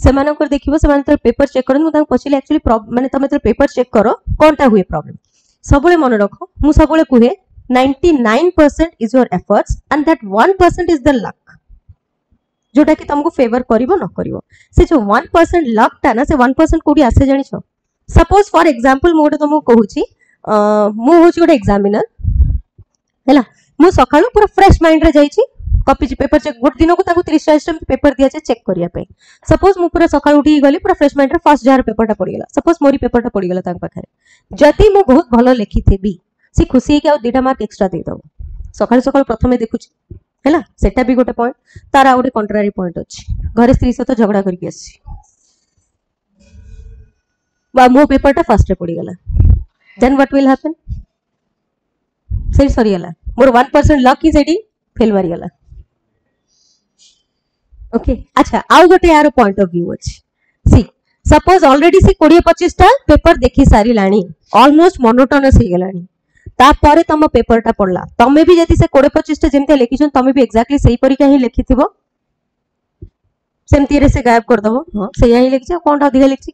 से मानकर देखिबो से माने पेपर चेक करन मु ताको पछिले एक्चुअली माने तमे तो पेपर चेक करो कोनटा हुए प्रॉब्लम सबले मन रखो मु सबले कुहे 99% is your efforts and that 1% is the luck जोटा कि तुमको फेवर करिवो न करिवो से जो 1% लक ता ना से 1% कोडी आसे जानि छ सपोज फॉर एग्जांपल मु गोटे तुमको कहूची मु होची गोटे एग्जामिनर हैला मु सकाळु पूरा फ्रेश माइंड रे जाईची कॉपी पेपर चेक गोटे दिन को ताको 30 पेपर दिया छे चेक करिया पे सपोज मु पूरा सकाळु उठी गली पूरा फ्रेश माइंड रे फर्स्ट जार पेपरटा पड़ी गेला सपोज मोरी पेपरटा पड़ी गेला ताक पाखरे जति मु बहुत भलो लिखि थेबी सी खुशी है कि आ दुटा मार्क एक्स्ट्रा दे दो सकाळ सकाळ प्रथमे देखुची हैला सेटा भी गोटे पॉइंट तारा गोटे कंट्रारी पॉइंट अछि घरे स्त्री सहित झगड़ा करके आसी बा मो पेपरटा फर्स्ट रे पड़ी गेला देन व्हाट विल हैपन सही गेला मोर 1% लक इज एडी फेल मारी गेला ओके अच्छा आउ गोटे यार पॉइंट ऑफ व्यू अछि सी सपोज ऑलरेडी सी 20-25 टा पेपर देखि सारी लाणी ऑलमोस्ट मोनोटोनस हे गेलाणी तापर तम पेपरटा पड़ला तमे भी जति से 20-25 टा जेमते लिखिछन तमे भी एक्जेक्टली सही परीक्षा ही लिखिथिबो सेमती रे से गायब कर दबो हां सही ही लिखछ कोनटा अधिक लिखछि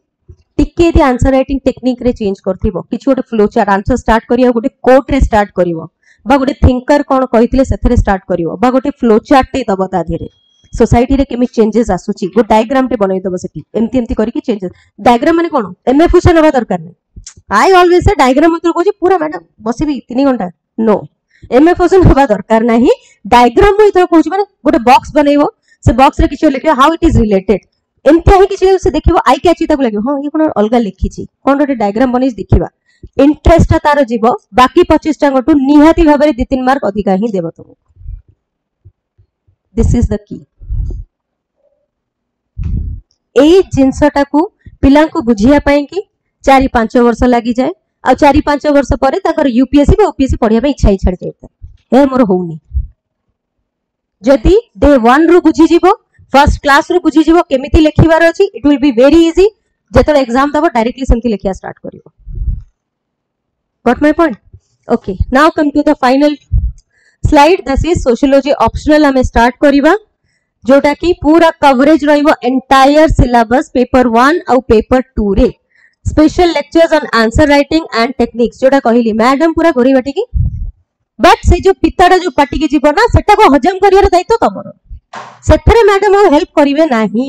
टिके दी आंसर राइटिंग टेक्निक रे चेंज करथिबो किछ गोटे फ्लो चार्ट आंसर स्टार्ट करियो गोटे कोट रे स्टार्ट करिवो बा गोटे थिंकर कोन कहितले सेथरे स्टार्ट करिवो बा गोटे फ्लो चार्ट टे दबो ता धीरे सोसाइटी रे केमि चेंजेस आसुची गो डायग्राम टे बनई दबो सेठी एमती एमती करी कि चेंजेस डायग्राम माने कोन एमएफ हुसन होबा दरकार नै आई ऑलवेज से डायग्राम मतलब कोची पूरा मैडम बसिबी 3 घंटा नो एमएफ हुसन होबा दरकार नाही डायग्राम मु इतर कोची माने गोटे बॉक्स बनैबो से बॉक्स रे किछ लिखियो हाउ इट इज रिलेटेड एमती ही किछ से देखिबो आई कैची ताको लागियो हां ये कोन अलगा लिखिची कोन गोटे डायग्राम बनै देखिबा इंटरेस्ट तार जीवो बाकी 25 टा गटु निहाती भाबरे 2-3 मार्क अधिका ही देबो तुमको दिस इज द की ए जिंसटा को पिला को बुझिया पाए कि 4-5 वर्ष लगी जाए आ 4-5 वर्ष पर ताकर यूपीएससी बा ओपीएससी पढ़िया पे इच्छा ही छाड़ जाता है मोर होउनी जदी डे 1 रु बुझी जीवो फर्स्ट क्लास रु बुझी जीवो केमिति लिखिबार अछि it will be very easy जेतले एग्जाम दबो डायरेक्टली सेमति लिखिया स्टार्ट करिवो got my point okay now come to the final slide this is sociology optional हमें स्टार्ट करिबा जोटा की पूरा कवरेज रहिबो एंटायर सिलेबस पेपर 1 और पेपर 2 रे special lectures on answer writing and techniques जोटा कहिली मैडम पूरा गोरी बाटी की बट से जो पिताडा जो पाटी के जीवन ना सेटा को हजम करियर दायित्व तमरो सेथरे मैडम हेल्प करिवे नाही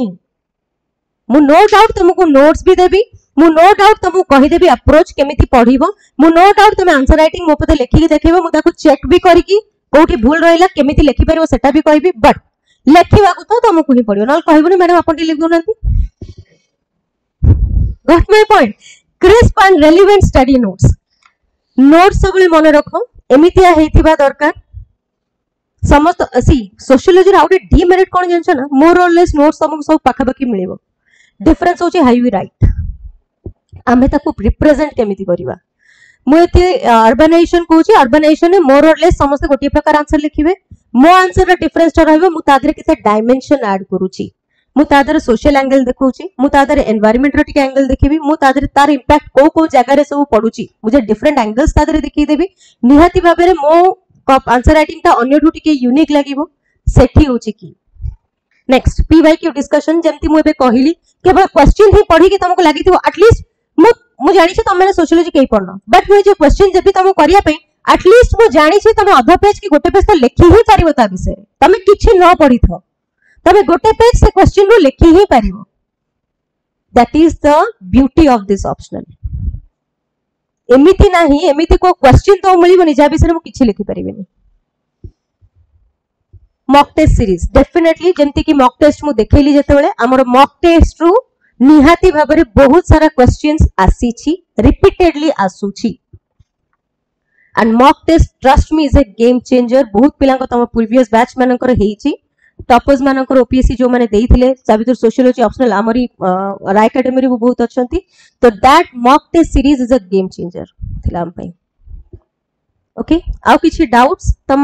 मु नो डाउट तुमको नोट्स भी देबी मु नो डाउट तुमको कहि देबी अप्रोच केमिति पढिबो मु नो डाउट तुम आंसर राइटिंग मो पते लिखि के देखैबो मु ताको चेक भी करी की कोठी भूल रहिला केमिति लिखि परिबो सेटा भी कहबी बट लेखिबा को तो तुमको ही पड़ियो नल कहबोनी मैडम अपन लिख दो नांती got my point crisp and relevant study notes सबले मन रखो एमितिया हेतिबा दरकार समस्त सी सोशियोलॉजी रा आउटे डीमेरिट कोन जानछ ना मोर और लेस नोट्स तुमको सब पाखा पाखी मिलिबो डिफरेंस होची हाउ यू राइट आमे ताको रिप्रेजेंट केमिति करिबा मु एते अर्बनाइजेशन कहूची अर्बनाइजेशन में मोर और लेस समस्त गोटी प्रकार आंसर लिखिबे मो आंसर रा डिफरेंस टा रहबो मु तादरे केते डायमेंशन ऐड करूची मु तादरे सोशल एंगल देखौची मु तादरे एनवायरनमेंट रा टिके एंगल देखिबी मु तादरे तार इंपैक्ट को जगह रे सब पडुची मुझे डिफरेंट एंगल्स तादरे देखि देबी निहाती भाबरे मो आंसर राइटिंग ता अन्य टू टिके यूनिक लागिबो सेठी होची की next P Y Q discussion जेमती मु एबे कहिली केवल क्वेश्चन ही पढी के तुमको लागिथिबो एटलीस्ट मु जानि छ तुम मैंने सोशियोलॉजी केही पढनो बट मु जे क्वेश्चन जेबी तुम करिया पे एटलीस्ट मु जानि छ तुम आधा पेज की गोटे पेज तो लिखि ही पारिबो ता विषय तुम किछि न पढी थो तुम गोटे पेज से क्वेश्चन रो लिखि ही पारिबो that is the beauty of this optional एमिति नाही एमिति को क्वेश्चन तो मिलिबो नि जा विषय मु किछि लिखि परिबेनी मॉक टेस्ट सीरीज डेफिनेटली जेमती कि मॉक टेस्ट मु देखैली जेतेबेले हमर मॉक टेस्ट रु निहाती भाबरे बहुत सारा क्वेश्चंस आसीछि रिपीटेडली आसुछि and mock test trust me is a game changer बहुत पिला को तम प्रीवियस बैच मानकर हेछि टॉपर्स मानकर ओपीएससी जो माने देइथिले साबितर सोशियोलॉजी ऑप्शनल हमरी राय एकेडमी रे बहुत अछंती तो that mock test series is a game changer थिला हम पई ओके आउ किछि डाउट्स तम